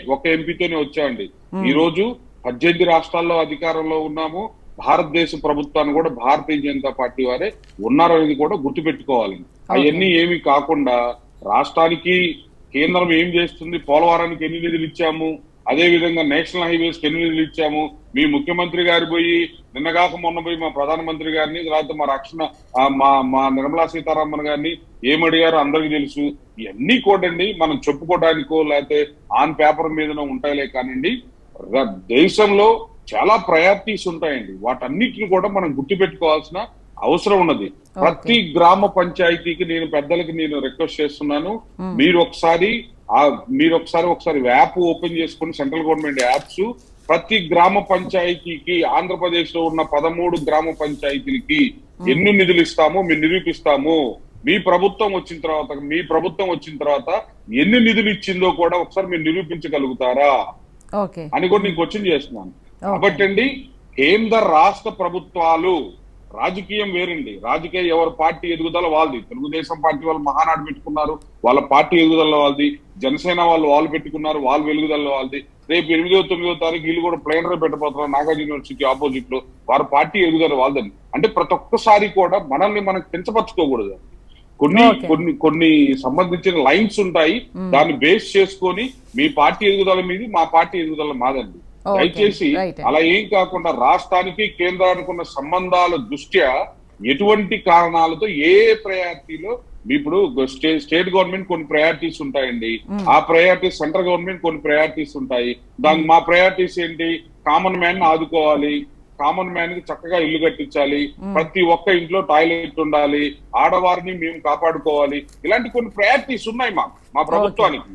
వచ్చామండి. ఈ రోజు 18 రాష్ట్రాల్లో అధికారంలో ఉన్నాము. భారతదేశ ప్రభుత్వాన్ని కూడా భారతీయ జనతా పార్టీ వారే ఉన్నారనేది కూడా గుర్తు పెట్టుకోవాలి. అవన్నీ ఏమి కాకుండా రాష్ట్రానికి కేంద్రం ఏం చేస్తుంది, పోలవరానికి ఎన్ని నిధులు ఇచ్చాము, అదే విధంగా నేషనల్ హైవేస్ కి ఎన్ని నిధులు ఇచ్చాము, మీ ముఖ్యమంత్రి గారు పోయి నిన్నగాక మొన్న పోయి మా ప్రధానమంత్రి గారిని, తర్వాత మా నిర్మలా సీతారామన్ గారిని ఏమడిగారో అందరికీ తెలుసు. ఇవన్నీ కూడా మనం చెప్పుకోవడానికో లేకపోతే ఆన్ పేపర్ మీదనో ఉంటాయిలే కానివ్వండి, దేశంలో చాలా ప్రయారిటీస్ ఉంటాయండి. వాటన్నిటిని కూడా మనం గుర్తుపెట్టుకోవాల్సిన అవసరం ఉన్నది. ప్రతి గ్రామ పంచాయతీకి పెద్దలకి నేను రిక్వెస్ట్ చేస్తున్నాను, మీరు ఒకసారి యాప్ ఓపెన్ చేసుకుని, సెంట్రల్ గవర్నమెంట్ యాప్స్, ప్రతి గ్రామ పంచాయతీకి ఆంధ్రప్రదేశ్ లో ఉన్న 13 గ్రామ పంచాయతీలకి ఎన్ని నిధులు ఇస్తామో మేము నిరూపిస్తాము. మీ ప్రభుత్వం వచ్చిన తర్వాత ఎన్ని నిధులు ఇచ్చిందో కూడా ఒకసారి మీరు నిరూపించగలుగుతారా అని కూడా నేను క్వశ్చన్ చేస్తున్నాను. కాబట్టి కేంద్ర రాష్ట్ర ప్రభుత్వాలు, రాజకీయం వేరండి. ఎవరి పార్టీ ఎదుగుదల వాళ్ళది. తెలుగుదేశం పార్టీ వాళ్ళు మహానాడు పెట్టుకున్నారు, వాళ్ళ పార్టీ ఎదుగుదల వాళ్ళది. జనసేన వాళ్ళు పెట్టుకున్నారు, వాళ్ళ వెలుగుదల వాళ్ళది. రేపు 8వ 9వ తారీఖు వీళ్ళు కూడా ప్లేనరీ పెట్టబోతున్నారు నాగార్జున యూనివర్సిటీ ఆపోజిట్ లో. వారి పార్టీ ఎదుగుదల వాళ్ళదని. అంటే ప్రతి ఒక్కసారి కూడా మనల్ని మనం పెంచపరచుకోకూడదు. కొన్ని సంబంధించిన లైన్స్ ఉంటాయి. దాన్ని బేస్ చేసుకొని మీ పార్టీ ఎదుగుదల మీది, మా పార్టీ ఎదుగుదల మాదండి. దయచేసి అలా ఏం కాకుండా రాష్ట్రానికి కేంద్రానికి ఉన్న సంబంధాల దృష్ట్యా ఎటువంటి కారణాలతో ఏ ప్రయారిటీలో ఇప్పుడు స్టేట్ గవర్నమెంట్ కొన్ని ప్రయారిటీస్ ఉంటాయండి. ఆ ప్రయారిటీస్ సెంట్రల్ గవర్నమెంట్ కొన్ని ప్రయారిటీస్ ఉంటాయి. దానికి మా ప్రయారిటీస్ ఏంటి? కామన్ మ్యాన్ ఆదుకోవాలి, కామన్ మ్యాన్ కి చక్కగా ఇల్లు కట్టించాలి, ప్రతి ఒక్క ఇంట్లో టాయిలెట్ ఉండాలి, ఆడవారిని మేము కాపాడుకోవాలి. ఇలాంటి కొన్ని ప్రయారిటీస్ ఉన్నాయి మా ప్రభుత్వానికి.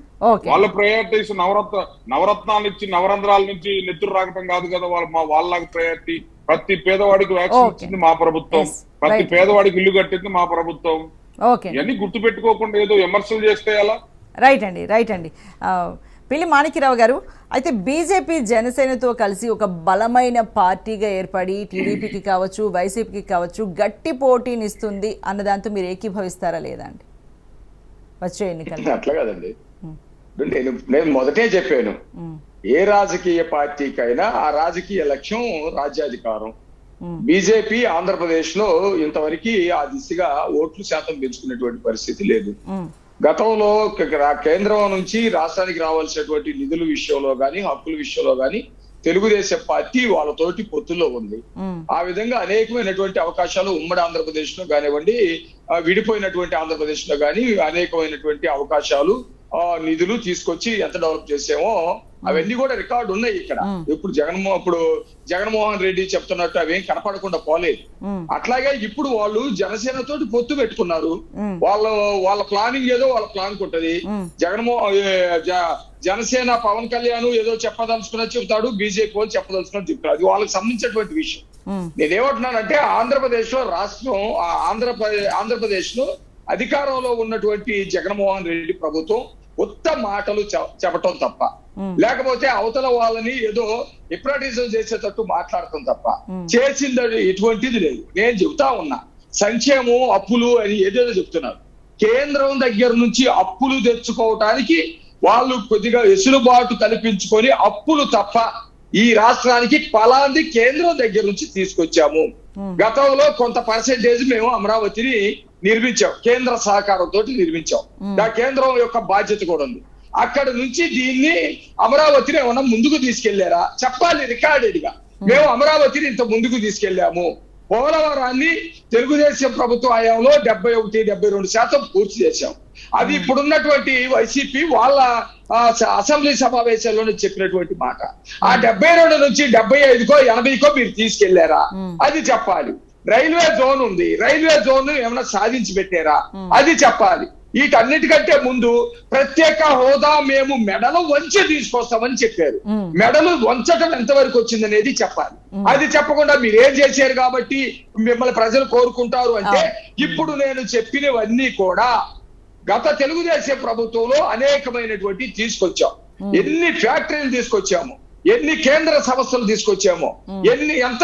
వాళ్ళ ప్రయారిటీస్ నవరత్నాలు ఇచ్చి నవరంధ్రాల నుంచి నెత్తురు రాకటం కాదు కదా వాళ్ళ ప్రయారిటీ. ప్రతి పేదవాడికి వ్యాక్సిన్ ఇచ్చింది మా ప్రభుత్వం, ప్రతి పేదవాడికి ఇల్లు కట్టింది మా ప్రభుత్వం. ఇవన్నీ గుర్తు పెట్టుకోకుండా ఏదో విమర్శలు చేస్తే ఎలా? రైట్ అండి పిల్లి మాణిక్యరావు గారు, అయితే బీజేపీ జనసేనతో కలిసి ఒక బలమైన పార్టీగా ఏర్పడి టీడీపీకి కావచ్చు వైసీపీకి కావచ్చు గట్టి పోటీనిస్తుంది అన్న దాంతో మీరు ఏకీభవిస్తారా లేదా అండి వచ్చే ఎన్నికల్లో? అట్లా కదండి, నేను మొదటే చెప్పాను, ఏ రాజకీయ పార్టీకైనా ఆ రాజకీయ లక్ష్యం రాజ్యాధికారం. బీజేపీ ఆంధ్రప్రదేశ్ లో ఇంతవరకు ఆ దిశగా ఓట్లు శాతం పెంచుకునేటువంటి పరిస్థితి లేదు. గతంలో కేంద్రం నుంచి రాష్ట్రానికి రావాల్సినటువంటి నిధుల విషయంలో గాని హక్కుల విషయంలో గాని తెలుగుదేశం పార్టీ వాళ్ళతోటి పొత్తుల్లో ఉంది. ఆ విధంగా అనేకమైనటువంటి అవకాశాలు ఉమ్మడి ఆంధ్రప్రదేశ్ లో కానివ్వండి, విడిపోయినటువంటి ఆంధ్రప్రదేశ్ లో గాని అనేకమైనటువంటి అవకాశాలు నిధులు తీసుకొచ్చి ఎంత డెవలప్ చేసామో అవన్నీ కూడా రికార్డు ఉన్నాయి ఇక్కడ. ఇప్పుడు జగన్మోహన్ రెడ్డి చెప్తున్నట్టు అవేం కనపడకుండా పోలేదు. అట్లాగే ఇప్పుడు వాళ్ళు జనసేన తోటి పొత్తు పెట్టుకున్నారు. వాళ్ళ ప్లానింగ్ ఏదో వాళ్ళ ప్లాన్ ఉంటది. జనసేన పవన్ కళ్యాణ్ ఏదో చెప్పదలుచుకున్నది చెప్తాడు, బీజేపీ వాళ్ళు చెప్పదలుచుకున్నది చెప్తాడు. అది వాళ్ళకి సంబంధించినటువంటి విషయం. నేనేమంటున్నానంటే ఆంధ్రప్రదేశ్ లో రాష్ట్రం ఆంధ్రప్రదేశ్ లో అధికారంలో ఉన్నటువంటి జగన్మోహన్ రెడ్డి ప్రభుత్వం కొత్త మాటలు చెప్పటం తప్ప, లేకపోతే అవతల వాళ్ళని ఏదో హిప్నటిజం చేసేటట్టు మాట్లాడటం తప్ప చేసింది ఎటువంటిది లేదు. నేను చెబుతా ఉన్నా, సంక్షేమం అప్పులు అని ఏదేదో చెప్తున్నారు. కేంద్రం దగ్గర నుంచి అప్పులు తెచ్చుకోవటానికి వాళ్ళు కొద్దిగా వెసులుబాటు కల్పించుకొని అప్పులు తప్ప ఈ రాష్ట్రానికి ఫలాంది కేంద్రం దగ్గర నుంచి తీసుకొచ్చాము. గతంలో కొంత పర్సెంటేజ్ మేము అమరావతిని నిర్మించాం, కేంద్ర సహకారంతో నిర్మించాం. ఆ కేంద్రం యొక్క బాధ్యత కూడా ఉంది. అక్కడ నుంచి దీన్ని అమరావతిని ఏమన్నా ముందుకు తీసుకెళ్లారా చెప్పాలి రికార్డెడ్ గా. మేము అమరావతిని ఇంత ముందుకు తీసుకెళ్లాము. పోలవరాన్ని తెలుగుదేశం ప్రభుత్వ హయాంలో 71-72% పూర్తి చేశాం. అది ఇప్పుడున్నటువంటి వైసీపీ వాళ్ళ అసెంబ్లీ సమావేశాల్లోనే చెప్పినటువంటి మాట. ఆ 72 నుంచి 75కో 80కో మీరు తీసుకెళ్లారా అది చెప్పాలి. రైల్వే జోన్ ఉంది, రైల్వే జోన్ ఏమైనా సాధించి పెట్టారా అది చెప్పాలి. వీటన్నిటికంటే ముందు ప్రత్యేక హోదా మేము మెడలు వంచి తీసుకొస్తామని చెప్పారు. మెడలు వంచటం ఎంతవరకు వచ్చిందనేది చెప్పాలి. అది చెప్పకుండా మీరేం చేశారు కాబట్టి మిమ్మల్ని ప్రజలు కోరుకుంటారు అంటే, ఇప్పుడు నేను చెప్పినవన్నీ కూడా గత తెలుగుదేశం ప్రభుత్వంలో అనేకమైనటువంటి తీసుకొచ్చాం. ఎన్ని ఫ్యాక్టరీలు తీసుకొచ్చాము, ఎన్ని కేంద్ర సంస్థలు తీసుకొచ్చామో, ఎంత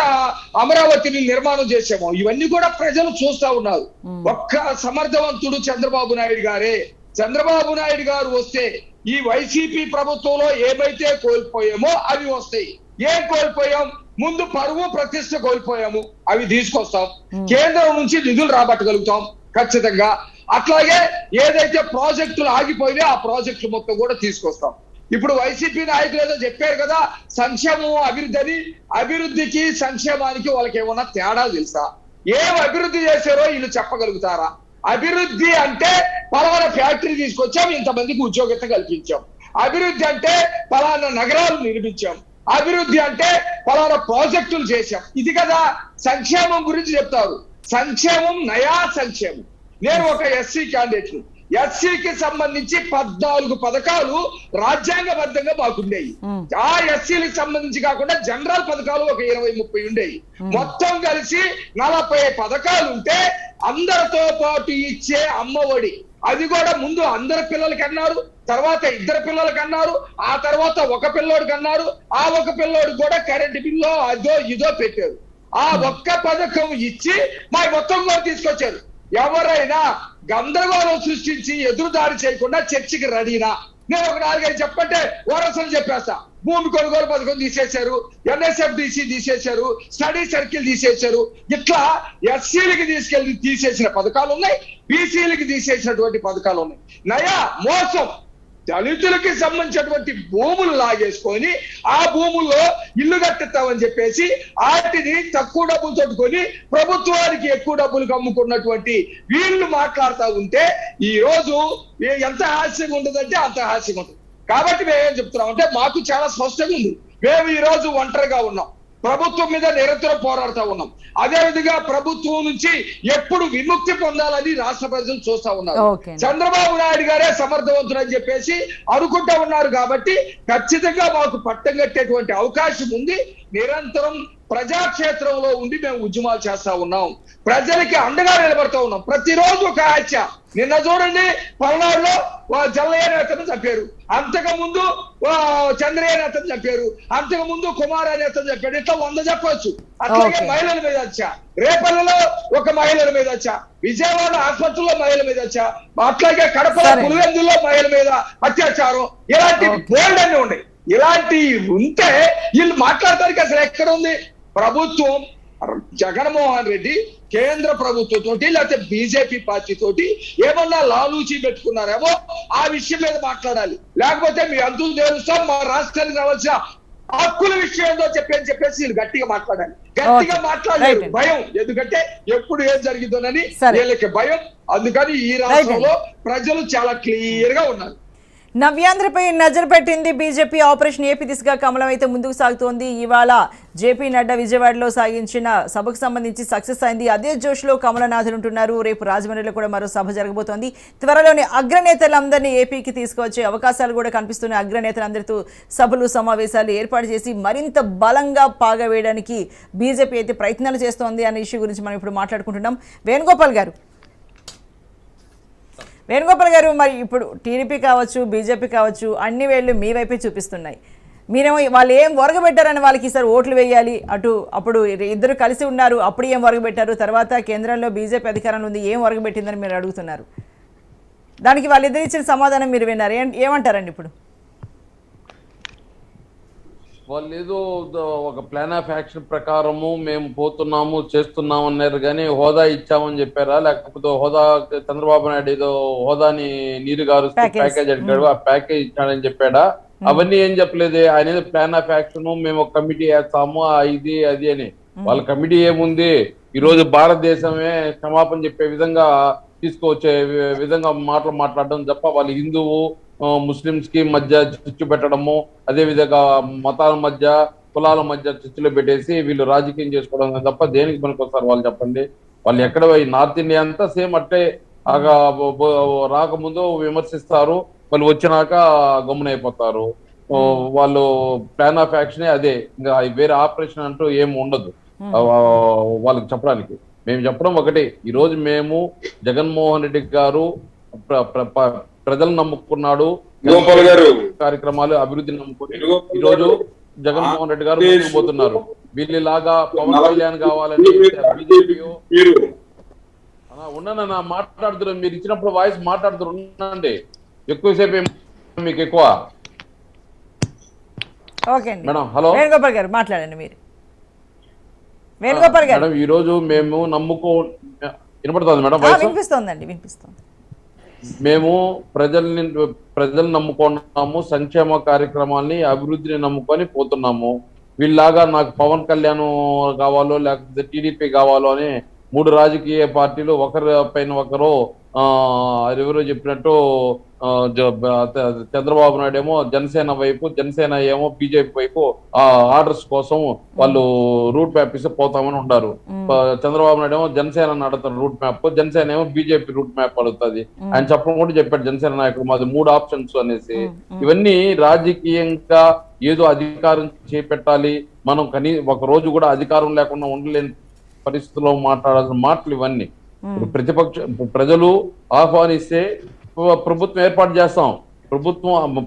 అమరావతిని నిర్మాణం చేశామో ఇవన్నీ కూడా ప్రజలు చూస్తా ఉన్నారు. ఒక్క సమర్థవంతుడు చంద్రబాబు నాయుడు గారే. చంద్రబాబు నాయుడు గారు వస్తే ఈ వైసీపీ ప్రభుత్వంలో ఏమైతే కోల్పోయామో అవి వస్తాయి. ఏం కోల్పోయాం? ముందు పరువు ప్రతిష్ట కోల్పోయాము, అవి తీసుకొస్తాం. కేంద్రం నుంచి నిధులు రాబట్టగలుగుతాం ఖచ్చితంగా. అట్లాగే ఏదైతే ప్రాజెక్టులు ఆగిపోయినాయో ఆ ప్రాజెక్టులు మొత్తం కూడా తీసుకొస్తాం. ఇప్పుడు వైసీపీ నాయకులు ఏదో చెప్పారు కదా సంక్షేమం అభివృద్ధి అని. అభివృద్ధికి సంక్షేమానికి వాళ్ళకి ఏమన్నా తేడా తెలుసా? ఏం అభివృద్ధి చేశారో వీళ్ళు చెప్పగలుగుతారా? అభివృద్ధి అంటే పలానా ఫ్యాక్టరీ తీసుకొచ్చాం, ఇంతమందికి ఉద్యోగత కల్పించాం. అభివృద్ధి అంటే పలానా నగరాలు నిర్మించాం. అభివృద్ధి అంటే పలానా ప్రాజెక్టులు చేశాం. ఇది కదా సంక్షేమం గురించి చెప్తారు. సంక్షేమం నయా సంక్షేమం. నేను ఒక ఎస్సీ క్యాండిడేట్. ఎస్సీకి సంబంధించి 14 పథకాలు రాజ్యాంగబద్ధంగా మాకుండేవి. ఆ ఎస్సీలకు సంబంధించి కాకుండా జనరల్ పథకాలు ఒక 20-30 ఉండేవి. మొత్తం కలిసి 40 పథకాలు ఉంటే అందరితో పాటు ఇచ్చే అమ్మఒడి, అది కూడా ముందు అందరి పిల్లలకి అన్నారు, తర్వాత 2 పిల్లలకి అన్నారు, ఆ తర్వాత ఒక పిల్లోడికి అన్నారు. ఆ ఒక పిల్లోడికి కూడా కరెంటు బిల్లో అదో ఇదో పెట్టారు. ఆ ఒక్క పథకం ఇచ్చి మా మొత్తం కూడా తీసుకొచ్చారు. ఎవరైనా గందరగోళం సృష్టించి ఎదురుదారి చేయకుండా చర్చికి రెడీనా? నేను ఒక 4-5 చెప్పంటే ఓరసలు చెప్పేస్తా. భూమి కొనుగోలు పథకం తీసేశారు, NSFDC తీసేశారు, స్టడీ సర్కిల్ తీసేశారు. ఇట్లా ఎస్సీలకి తీసేసిన పథకాలు ఉన్నాయి, బీసీలకి తీసేసినటువంటి పథకాలు ఉన్నాయి. నయా మోసం దళితులకి సంబంధించినటువంటి భూములు లాగేసుకొని ఆ భూముల్లో ఇల్లు కట్టిస్తామని చెప్పేసి వాటిని తక్కువ డబ్బులు తట్టుకొని ప్రభుత్వానికి ఎక్కువ డబ్బులకు అమ్ముకున్నటువంటి వీళ్ళు మాట్లాడుతూ ఉంటే ఈ రోజు ఎంత హాస్యంగా ఉంటుందంటే అంత హాస్యంగా ఉంటుంది. కాబట్టి మేమేం చెప్తున్నాం అంటే మాకు చాలా స్పష్టంగా ఉంది. మేము ఈ రోజు ఒంటరిగా ఉన్నాం, ప్రభుత్వం మీద నిరంతరం పోరాడుతూ ఉన్నాం. అదే విధంగా ప్రభుత్వం నుంచి ఎప్పుడు విముక్తి పొందాలని రాష్ట్ర ప్రజలు చూస్తా ఉన్నారు. చంద్రబాబు నాయుడు గారే సమర్థవంతుడు అని చెప్పేసి అనుకుంటా ఉన్నారు. కాబట్టి ఖచ్చితంగా మాకు పట్టం కట్టేటువంటి అవకాశం ఉంది. నిరంతరం ప్రజాక్షేత్రంలో ఉండి మేము ఉద్యమాలు చేస్తా ఉన్నాం, ప్రజలకి అండగా నిలబడతా ఉన్నాం. ప్రతిరోజు ఒక హత్య. నిన్న చూడండి పల్నాడులో జల్లయ్య నేతను చంపారు, అంతకు ముందు చంద్రయ్య నేతను చంపారు, అంతకు ముందు కుమార్ నేతను చంపారు. ఇట్లా 100 చెప్పొచ్చు. అట్లాగే మహిళల మీద వచ్చా, రేపల్లిలో ఒక మహిళల మీద వచ్చా, విజయవాడ ఆసుపత్రిలో మహిళల మీద వచ్చా, అట్లాగే కడపలో పులివెందుల్లో మహిళల మీద అత్యాచారం, ఇలాంటి బోల్డ్ అన్ని ఉన్నాయి. ఇలాంటి ఉంటే వీళ్ళు మాట్లాడటానికి అసలు ఎక్కడ ఉంది? ప్రభుత్వం జగన్మోహన్ రెడ్డి కేంద్ర ప్రభుత్వంతోటి లేకపోతే బీజేపీ పార్టీ తోటి ఏమన్నా లాలూచి పెట్టుకున్నారేమో ఆ విషయం మీద మాట్లాడాలి. లేకపోతే మీ అంతు తెలుస్తాం, మా రాష్ట్రానికి రావాల్సిన హక్కుల విషయం ఏందో చెప్పేసి వీళ్ళు గట్టిగా మాట్లాడాలి. గట్టిగా మాట్లాడలేదు, భయం. ఎందుకంటే ఎప్పుడు ఏం జరిగిందోనని వీళ్ళకి భయం. అందుకని ఈ రాష్ట్రంలో ప్రజలు చాలా క్లియర్ గా ఉన్నారు. నవ్యాంధ్రపై నజర్ పెట్టింది బీజేపీ. ఆపరేషన్ ఏపీ దిశగా కమలం అయితే ముందుకు సాగుతోంది. ఇవాళ జేపీ నడ్డా విజయవాడలో సాగించిన సభకు సంబంధించి సక్సెస్ అయింది. అదే జోష్లో కమలనాథులు ఉంటున్నారు. రేపు రాజమండ్రిలో కూడా మరో సభ జరగబోతోంది. త్వరలోనే అగ్రనేతలందరినీ ఏపీకి తీసుకువచ్చే అవకాశాలు కూడా కనిపిస్తున్నాయి. అగ్రనేతలందరితో సభలు సమావేశాలు ఏర్పాటు చేసి మరింత బలంగా పాగవేయడానికి బీజేపీ అయితే ప్రయత్నాలు చేస్తోంది అనే ఇష్యూ గురించి మనం ఇప్పుడు మాట్లాడుకుంటున్నాం. వేణుగోపాల్ గారు, మరి ఇప్పుడు టీడీపీ కావచ్చు, బీజేపీ కావచ్చు, అన్ని వేళ్ళు మీ వైపే చూపిస్తున్నాయి. మీరేమో వాళ్ళు ఏం ఒరగబెట్టారని వాళ్ళకి ఈసారి ఓట్లు వేయాలి, అప్పుడు ఇద్దరు కలిసి ఉన్నారు, అప్పుడు ఏం ఒరగబెట్టారు, తర్వాత కేంద్రంలో బీజేపీ అధికారంలో ఉంది, ఏం ఒరగబెట్టిందని మీరు అడుగుతున్నారు. దానికి వాళ్ళిద్దరు ఇచ్చిన సమాధానం మీరు విన్నారు. ఏమంటారండి ఇప్పుడు? వాళ్ళు ఏదో ఒక ప్లాన్ ఆఫ్ యాక్షన్ ప్రకారము మేము పోతున్నాము చేస్తున్నాము అన్నారు, కానీ హోదా ఇచ్చామని చెప్పారా? లేకపోతే హోదా చంద్రబాబు నాయుడు ఏదో హోదాని నీరు గారు ప్యాకేజ్ అడిగాడు, ఆ ప్యాకేజ్ ఇచ్చాడని చెప్పాడా? అవన్నీ ఏం చెప్పలేదు. ఆయన ఏదో ప్లాన్ ఆఫ్ యాక్షన్ మేము ఒక కమిటీ వేస్తాము ఇది అది అని. వాళ్ళ కమిటీ ఏముంది? ఈ రోజు భారతదేశమే క్షమాపణ చెప్పే విధంగా తీసుకువచ్చే విధంగా మాట్లాడడం తప్ప వాళ్ళు హిందువు ముస్లింస్ కి మధ్య చిచ్చు పెట్టడము, అదే విధంగా మతాల మధ్య కులాల మధ్య చిచ్చులు పెట్టేసి వీళ్ళు రాజకీయం చేసుకోవడం తప్ప దేనికి పనికొస్తారు వాళ్ళు చెప్పండి? వాళ్ళు ఎక్కడ నార్త్ ఇండియా అంతా సేమ్ అట్టే రాకముందు విమర్శిస్తారు, వాళ్ళు వచ్చినాక గమ్మునైపోతారు. వాళ్ళు ప్లాన్ ఆఫ్ యాక్షనే అదే, ఇంకా వేరే ఆపరేషన్ అంటూ ఏం ఉండదు వాళ్ళకి చెప్పడానికి. మేము చెప్పడం ఒకటే, ఈ రోజు మేము జగన్మోహన్ రెడ్డి గారు ప్రజలు నమ్ముకున్నాడు, కార్యక్రమాలు అభివృద్ధిని నమ్ముకుని ఈ రోజు జగన్మోహన్ రెడ్డి గారు పోతున్నారు. వీళ్ళలాగా పవన్ కళ్యాణ్ కావాలని బీజేపీ ఉండనన్నా మాట్లాడుతున్నారు. మీరు ఇచ్చినప్పుడు వాయిస్ మాట్లాడుతున్నారు, ఉండండి. ఎక్కువసేపు మీకు ఎక్కువ. మేడం హలో, వేణుగోపాల్ గారు మాట్లాడండి. మీరు వేణుగోపాల్ గారు, మేడం ఈ రోజు మేము వినపడుతుంది మేడం? వినిపిస్తోందండి, వినిపిస్తుంది. మేము ప్రజల్ని నమ్ముకున్నాము, సంక్షేమ కార్యక్రమాల్ని అభివృద్ధిని నమ్ముకొని పోతున్నాము. వీళ్ళలాగా నాకు పవన్ కళ్యాణ్ కావాలో లేకపోతే టీడీపీ కావాలో అని 3 రాజకీయ పార్టీలు ఒకరి పైన ఒకరు ఎవరో చెప్పినట్టు చంద్రబాబు నాయుడు ఏమో జనసేన వైపు, జనసేన ఏమో బీజేపీ వైపు ఆర్డర్స్ కోసం వాళ్ళు రూట్ మ్యాప్ ఇస్తే పోతామని ఉంటారు. చంద్రబాబు నాయుడు ఏమో జనసేన నడుతారు రూట్ మ్యాప్, జనసేన ఏమో బీజేపీ రూట్ మ్యాప్ అడుగుతుంది. ఆయన చెప్పడం కూడా చెప్పాడు జనసేన నాయకుడు మాది 3 ఆప్షన్స్ అనేసి. ఇవన్నీ రాజకీయంగా ఏదో అధికారం చేపట్టాలి, మనం ఒక రోజు కూడా అధికారం లేకుండా ఉండలేని పరిస్థితుల్లో మాట్లాడాల్సిన మాటలు ఇవన్నీ. ప్రజలు ఆహ్వానిస్తే ప్రభుత్వం ఏర్పాటు చేస్తాం.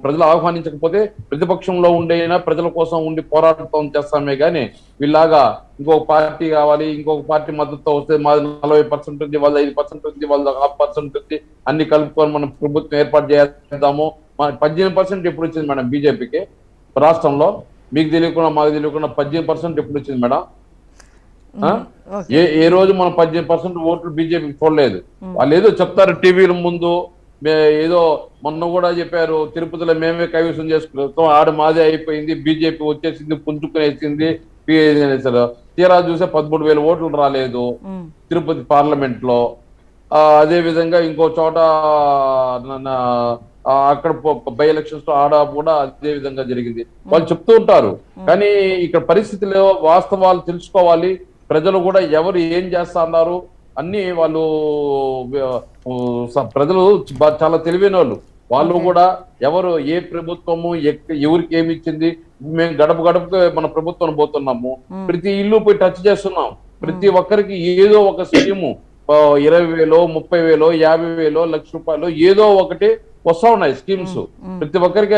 ప్రజలు ఆహ్వానించకపోతే ప్రతిపక్షంలో ఉండేనా ప్రజల కోసం ఉండి పోరాటం చేస్తామే గానీ వీళ్ళలాగా ఇంకొక పార్టీ కావాలి, ఇంకొక పార్టీ మద్దతుతో వస్తే మాది 40% ఉంది, వాళ్ళ 5% ఉంది, వాళ్ళ 1/2% ఉంది, అన్ని కలుపుకొని మనం ప్రభుత్వం ఏర్పాటు చేద్దాము, 18% ఎప్పుడు వచ్చింది మేడం బీజేపీకి రాష్ట్రంలో? మీకు తెలియకుండా మాకు తెలియకుండా 18% ఎప్పుడు వచ్చింది మేడం? ఏ రోజు మనం 18% ఓట్లు బీజేపీకి చూడలేదు. వాళ్ళు ఏదో చెప్తారు టీవీల ముందు, ఏదో మొన్న కూడా చెప్పారు తిరుపతిలో మేమే కైవసం చేసుకుంటాం, ఆడ మాదే అయిపోయింది, బీజేపీ వచ్చేసింది, పుంజుకునేసింది. తీరా చూసే 13,000 ఓట్లు రాలేదు తిరుపతి పార్లమెంట్ లో. అదే విధంగా ఇంకో చోట అక్కడ బై ఎలక్షన్స్ లో ఆడ కూడా అదే విధంగా జరిగింది. వాళ్ళు చెప్తూ ఉంటారు, కానీ ఇక్కడ పరిస్థితుల్లో వాస్తవాలు తెలుసుకోవాలి. ప్రజలు కూడా ఎవరు ఏం చేస్తా అన్నారు అన్ని వాళ్ళు ప్రజలు చాలా తెలివైన వాళ్ళు కూడా ఎవరు ఏ ప్రభుత్వము ఎవరికి ఏమి ఇచ్చింది. మేము గడప గడపకు మన ప్రభుత్వం పోతున్నాము, ప్రతి ఇల్లు పోయి టచ్ చేస్తున్నాం. ప్రతి ఒక్కరికి ఏదో ఒక స్కీము 20,000, 30,000, 50,000, ₹1,00,000 ఏదో ఒకటి వస్తా ఉన్నాయి స్కీమ్స్. ప్రతి ఒక్కరికి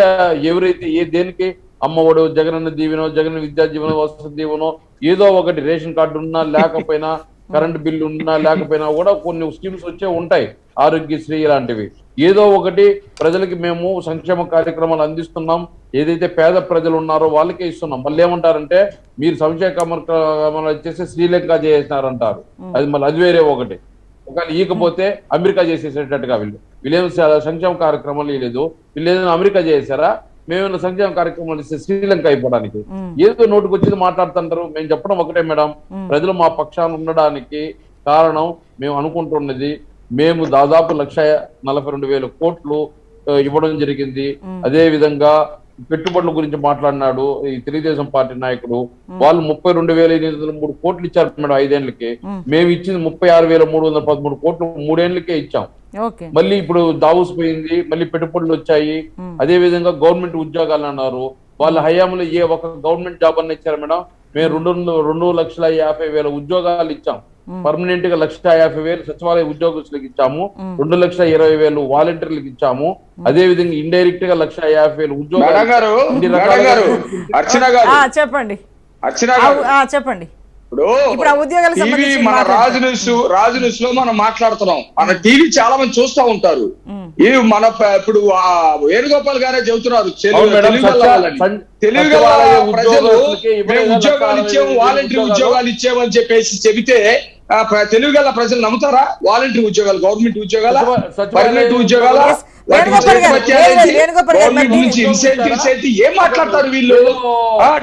ఎవరైతే దేనికి అమ్మఒడు, జగనన్న దీవెనో, జగన్ విద్యా దీవెనో, వసతి దీవెనో ఏదో ఒకటి, రేషన్ కార్డు ఉన్నా లేకపోయినా, కరెంట్ బిల్లు ఉన్నా లేకపోయినా కూడా కొన్ని స్కీమ్స్ వచ్చే ఉంటాయి, ఆరోగ్యశ్రీ ఇలాంటివి. ఏదో ఒకటి ప్రజలకి మేము సంక్షేమ కార్యక్రమాలు అందిస్తున్నాం. ఏదైతే పేద ప్రజలు ఉన్నారో వాళ్ళకే ఇస్తున్నాం. మళ్ళీ ఏమంటారంటే మీరు సంక్షేమ కార్యక్రమాలు వచ్చేసి శ్రీలంక చేసినారంటారు. అది మళ్ళీ అది వేరే ఒకటి. ఒకవేళ ఈకపోతే అమెరికా చేసేసేటట్టుగా వీళ్ళేమో సంక్షేమ కార్యక్రమాలు లేదు, వీళ్ళేదో అమెరికా చేశారా, మేమేమైనా సంక్షేమ కార్యక్రమాలు ఇస్తే శ్రీలంక అయిపోవడానికి ఏదో నోటికి వచ్చింది మాట్లాడుతుంటారు. మేము చెప్పడం ఒకటే మేడం, ప్రజలు మా పక్షాన ఉండడానికి కారణం మేము అనుకుంటున్నది, మేము దాదాపు 1,42,000 కోట్లు ఇవ్వడం జరిగింది. అదే విధంగా పెట్టుబడుల గురించి మాట్లాడినాడు ఈ తెలుగుదేశం పార్టీ నాయకుడు. వాళ్ళు 32,803 కోట్లు ఇచ్చారు మేడం 5 ఏళ్లకి. మేము ఇచ్చింది 36,313 కోట్లు 3 ఏళ్లకే ఇచ్చాం. మళ్ళీ ఇప్పుడు దావూస్ పోయింది, మళ్ళీ పెట్టుబడులు వచ్చాయి. అదే విధంగా గవర్నమెంట్ ఉద్యోగాలు అన్నారు. వాళ్ళ హయాంలో ఏ ఒక గవర్నమెంట్ జాబ్ అన్న ఇచ్చారు మేడం? మేము 2,50,000 ఉద్యోగాలు ఇచ్చాం. పర్మనెంట్ గా 1,50,000 సచివాలయ ఉద్యోగస్తులకు ఇచ్చాము, 2,20,000 వాలంటీర్లకు ఇచ్చాము. అదే విధంగా ఇండైరెక్ట్ గా 1,50,000 ఉద్యోగాలు. చెప్పండి చెప్పండి. ఇప్పుడు మన రాజు న్యూస్ లో మనం మాట్లాడుతున్నాం, మన టీవీ చాలా మంది చూస్తా ఉంటారు. ఇది మన ఇప్పుడు వేణుగోపాల్ గారే చెబుతున్నారు, తెలుగు ప్రజలు మేము ఉద్యోగాలు ఇచ్చాము, వాలంటీర్ ఉద్యోగాలు ఇచ్చామని చెప్పేసి చెబితే తెలుగు గల ప్రజలు నమ్ముతారా? వాలంటీర్ ఉద్యోగాలు, గవర్నమెంట్ ఉద్యోగాల, పర్మనెంట్ ఉద్యోగాల, గవర్నమెంట్ నుంచి ఇన్సెంటివ్స్ ఏంటి, ఏం మాట్లాడతారు వీళ్ళు?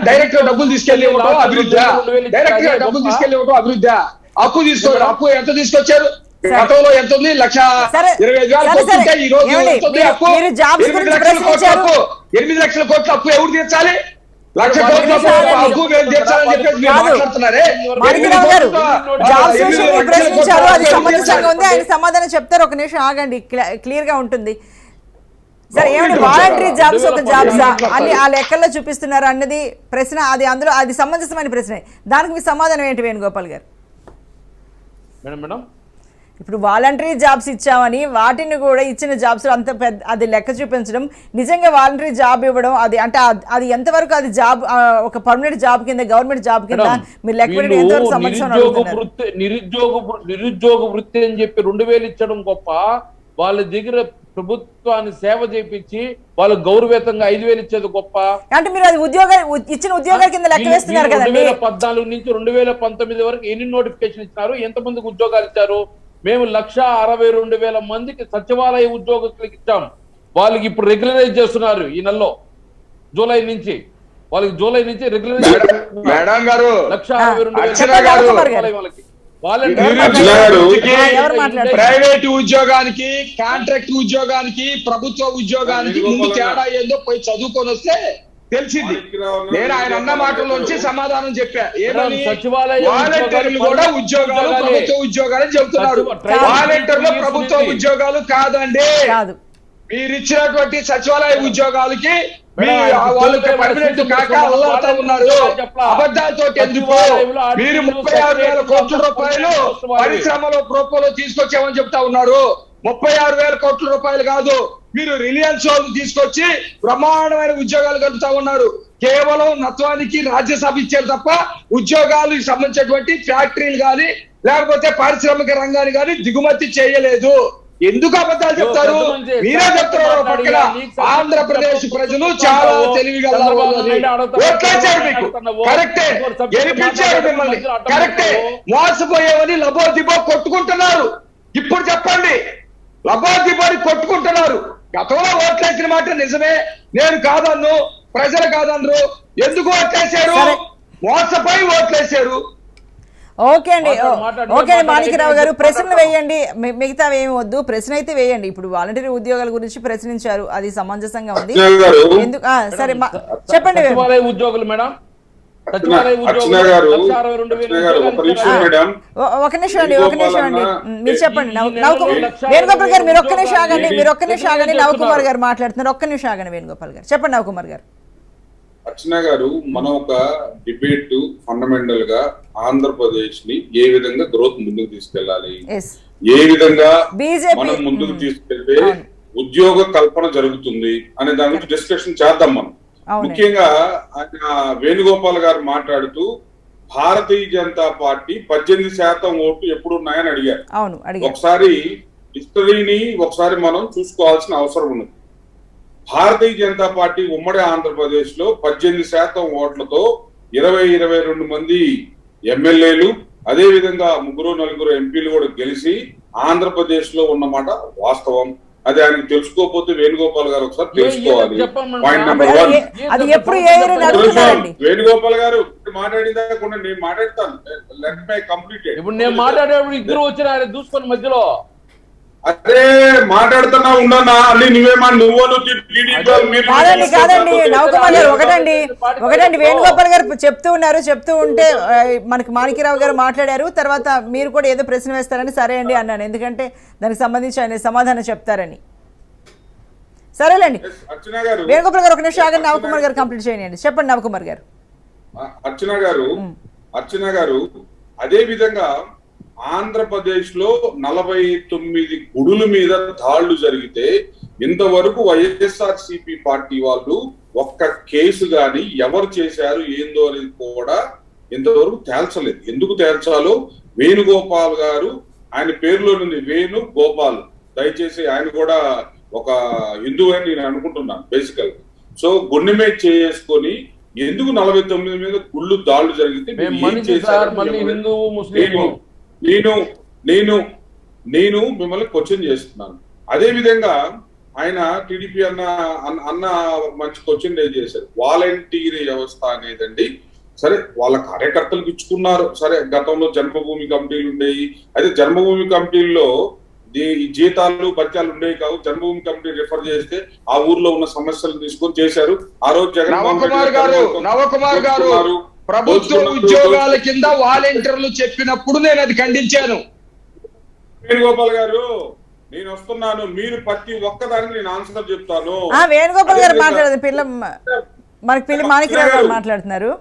డైరెక్ట్ గా డబ్బులు తీసుకెళ్లి ఇవ్వటం అభివృద్ధి, డైరెక్ట్ గా డబ్బులు తీసుకెళ్లి ఇవ్వటం అభివృద్ధి. అప్పు తీసుకోవాలి, అప్పు ఎంత తీసుకొచ్చారు? గతంలో ఎంత ఉంది? 1,25,000 కోట్లు ఉంటే ఈ రోజు ఎంత ఉంది అప్పు? 8 లక్షల కోట్ల అప్పు. 8 లక్షల కోట్ల అప్పు ఎవరు తీర్చాలి? 1,00,000 కోట్ల అప్పు మేము తీర్చాలని చెప్పేసి మీరు మాట్లాడుతున్నారే. ఆయన సమాధానం చెప్తారు, ఒక నిమిషం ఆగండి, క్లియర్ గా ఉంటుంది. సరే, ఏమంటే వాలంటరీ జాబ్స్ ఒక జాబ్సా అని ఆ లెక్కల్లో చూపిస్తున్నారు అన్నది ప్రశ్న. అది అందులో అది సమంజసమైన ప్రశ్నే. దానికి మీ సమాధానం ఏంటి వేణుగోపాల్ గారు? మేడం ఇప్పుడు వాలంటరీ జాబ్స్ ఇచ్చామని వాటిని కూడా ఇచ్చిన జాబ్స్ అంత పెద్ద అది లెక్క చూపించడం, నిజంగా వాలంటరీ జాబ్ ఇవ్వడం, అది అంటే అది ఎంతవరకు అది జాబ్ ఒక పర్మనెంట్ జాబ్ కింద, గవర్నమెంట్ జాబ్ కింద మీరు లెక్క పెట్టడం ఎంతవరకు సమంజసం? నిరుద్యోగ వృత్తి అని చెప్పి 2,000 ఇచ్చడం గొప్ప, వాళ్ళ దగ్గర ప్రభుత్వాన్ని సేవ చేయించి వాళ్ళ గౌరవేతంగా 5,000 ఇచ్చేది గొప్ప. అంటే మీరు అది ఇచ్చిన ఉద్యోగాల కింద లెక్క వేస్తున్నారు కదా. 2014 నుంచి 2019 వరకు ఎన్ని నోటిఫికేషన్ ఇచ్చినారు, ఎంతమందికి ఉద్యోగాలు ఇచ్చారు? మేము 1,62,000 మందికి సచివాలయ ఉద్యోగస్తులకు ఇచ్చాం. వాళ్ళకి ఇప్పుడు రెగ్యులరైజ్ చేస్తున్నారు ఈ నెలలో, జూలై నుంచి. వాళ్ళకి జూలై నుంచి రెగ్యులరైజ్ మేడం గారు 1,62,000 ప్రైవేట్ ఉద్యోగానికి, కాంట్రాక్ట్ ఉద్యోగానికి, ప్రభుత్వ ఉద్యోగానికి ముందు తేడా ఏందో పోయి చదువుకొని వస్తే తెలిసింది. నేను ఆయన అన్న మాటల్లోంచి సమాధానం చెప్పా. ఏమని? వాలంటీర్లు కూడా ఉద్యోగాలు ప్రభుత్వ ఉద్యోగాలు చెబుతున్నారు. వాలంటీర్లు ప్రభుత్వ ఉద్యోగాలు కాదండి. మీరు ఇచ్చినటువంటి సచివాలయ ఉద్యోగాలకి వాళ్ళకి పర్మనెంట్ కాక అల్లాడుతూ ఉన్నారు. అబద్ధాలతో ఎందుకు? మీరు 36,000 కోట్ల రూపాయలు పరిశ్రమలో ప్రోపోలో తీసుకొచ్చామని చెప్తా ఉన్నారు. 36,000 కోట్ల రూపాయలు కాదు, మీరు రిలయన్స్ వాళ్ళు తీసుకొచ్చి బ్రహ్మాండమైన ఉద్యోగాలు కలుపుతా ఉన్నారు. కేవలం నత్వానికి రాజ్యసభ ఇచ్చారు తప్ప ఉద్యోగాలకు సంబంధించినటువంటి ఫ్యాక్టరీలు కానీ లేకపోతే పారిశ్రామిక రంగాన్ని కానీ దిగుమతి చేయలేదు. ఎందుకు అబద్ధాలు చెప్తారు? మీరే చెప్తున్నారు. పక్కన ఆంధ్రప్రదేశ్ ప్రజలు చాలా తెలివిగా ఓట్లేశారు మీకు. కరెక్టే, గెలిపించారు మిమ్మల్ని. కరెక్టే, మోసపోయేవని లబో దిబో కొట్టుకుంటున్నారు. ఇప్పుడు చెప్పండి, లబో దిబోని కొట్టుకుంటున్నారు. గతంలో ఓట్లేసిన మాట నిజమే, నేను కాదన్ను, ప్రజలు కాదన్నారు. ఎందుకు ఓట్లేశారు? మోసపోయి ఓట్లేశారు. ఓకే అండి, ఓకే అండి మాణిక్యరావు గారు, ప్రశ్నలు వేయండి, మిగతా ఏమి వద్దు, ప్రశ్న అయితే వేయండి. ఇప్పుడు వాలంటీర్ ఉద్యోగాల గురించి ప్రశ్నించారు, అది సమంజసంగా ఉంది. ఎందుకు సరే చెప్పండి. ఉద్యోగులు మేడం, ఒక నిమిషం అండి, మీరు చెప్పండి. వేణుగోపాల్ గారు మీరు ఒక్క నిమిషం ఆగండి, నవకుమార్ గారు మాట్లాడుతున్నారు. ఒక్క నిమిషం ఆగండి వేణుగోపాల్ గారు, చెప్పండి నవకుమార్ గారు. అర్చన గారు, మనం ఒక డిబేట్ ఫండమెంటల్ గా ఆంధ్రప్రదేశ్ ని ఏ విధంగా గ్రోత్ ముందుకు తీసుకెళ్లాలి, ఏ విధంగా మనం ముందుకు తీసుకెళ్తే ఉద్యోగ కల్పన జరుగుతుంది అనే దాని గురించి డిస్కషన్ చేద్దాం మనం. ముఖ్యంగా ఆయన వేణుగోపాల్ గారు మాట్లాడుతూ భారతీయ జనతా పార్టీ 18% ఓట్లు ఎప్పుడు ఉన్నాయని అడిగారు. ఒకసారి హిస్టరీని ఒకసారి మనం చూసుకోవాల్సిన అవసరం ఉన్నది. భారతీయ జనతా పార్టీ ఉమ్మడి ఆంధ్రప్రదేశ్ లో 18% ఓట్లతో 22 మంది ఎమ్మెల్యేలు, అదే విధంగా 3-4 ఎంపీలు కూడా గెలిచి ఆంధ్రప్రదేశ్ లో ఉన్నమాట వాస్తవం. అది ఆయనకు తెలుసుకోకపోతే వేణుగోపాల్ గారు ఒకసారి తెలుసుకోవాలి. Point number 1. వేణుగోపాల్ గారు మాట్లాడిందాక నేను మాట్లాడతాను. Let me complete. ఇప్పుడు నేను మాట్లాడేప్పుడు ఇద్దరు వచ్చిన ఆయన చూసుకొని మధ్యలో అదే మాట్లాడుతున్నా ఉండన్నా అల్లి నువ్వేమా కాదండి నవకుమార్ గారు, ఒకటండి వేణుగోపాల్ గారు చెప్తూ ఉంటే మనకి మాణిక్యరావు గారు మాట్లాడారు. తర్వాత మీరు కూడా ఏదో ప్రశ్న వేస్తారని సరే అండి అన్నాను, ఎందుకంటే దానికి సంబంధించి ఆయన సమాధానం చెప్తారని. సరేలేండి వేణుగోపాల్ గారు ఒక నిమిషం ఆగండి, నవకుమార్ గారు కంప్లీట్ చేయండి. చెప్పండి నవకుమార్ గారు. అర్చన గారు అదే విధంగా ఆంధ్రప్రదేశ్ లో 49 గుడుల మీద దాళ్లు జరిగితే ఇంతవరకు వైఎస్ఆర్సీపీ పార్టీ వాళ్ళు ఒక్క కేసు గాని ఎవరు చేశారు ఏందో అనేది కూడా ఇంతవరకు తేల్చలేదు. ఎందుకు తేల్చాలో వేణుగోపాల్ గారు, ఆయన పేరులో నుండి వేణు గోపాల్, దయచేసి ఆయన కూడా ఒక హిందువు అని నేను అనుకుంటున్నాను బేసికల్. సో గుండె మీద చేసుకొని ఎందుకు 49 మీద గుళ్ళు దాళ్లు జరిగితే నేను మిమ్మల్ని క్వశ్చన్ చేస్తున్నాను. అదే విధంగా ఆయన టీడీపీ అన్న మంచి క్వశ్చన్ రేజ్ చేశారు. వాలంటీర్ వ్యవస్థ అనేదండి, సరే వాళ్ళ కార్యకర్తలకు ఇచ్చుకున్నారు, సరే గతంలో జన్మభూమి కమిటీలు ఉండేవి. అయితే జన్మభూమి కమిటీల్లో జీతాలు భత్యాలు ఉండేవి కావు. జన్మభూమి కమిటీ రిఫర్ చేస్తే ఆ ఊర్లో ఉన్న సమస్యలు తీసుకొని చేశారు. ఆ రోజు నవకుమార్ గారు ప్రభుత్వ ఉద్యోగాల కింద వాలంటీర్లు చెప్పినప్పుడు నేను అది ఖండించాను. వేణుగోపాల్ గారు నేను వస్తున్నాను, మీరు ప్రతి ఒక్కదానికి నేను ఆన్సర్ చెప్తాను. వేణుగోపాల్ గారు మాట్లాడదు, పిల్ల మాణిక్యరావు గారు మాట్లాడుతున్నారు.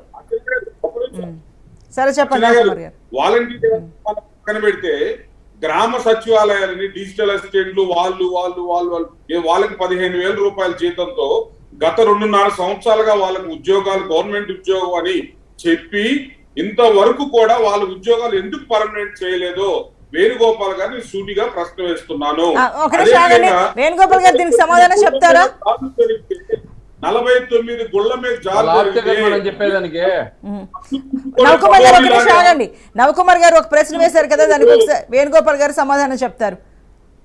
సరే చెప్పండి. వాలంటీర్ పక్కన పెడితే గ్రామ సచివాలయాలని డిజిటల్ అసిస్టెంట్లు వాళ్ళకి 15,000 రూపాయల జీతంతో గత 2.5 సంవత్సరాలుగా వాళ్ళకి ఉద్యోగాలు గవర్నమెంట్ ఉద్యోగం అని చెప్పి ఇంతవరకు కూడా వాళ్ళ ఉద్యోగాలు ఎందుకు పర్మనెంట్ చేయలేదో వేణుగోపాల్ గారిని సూటిగా ప్రశ్న వేస్తున్నాను. వేణుగోపాల్ గారు దీనికి సమాధానం చెప్తారా? 49 గుళ్ళ మీద చెప్పేదానికి నవకుమార్ గారు ఒక నిమిషం ఆగండి. నవకుమార్ గారు ఒక ప్రశ్న వేశారు కదా, దానికి ఒకసారి వేణుగోపాల్ గారు సమాధానం చెప్తారు.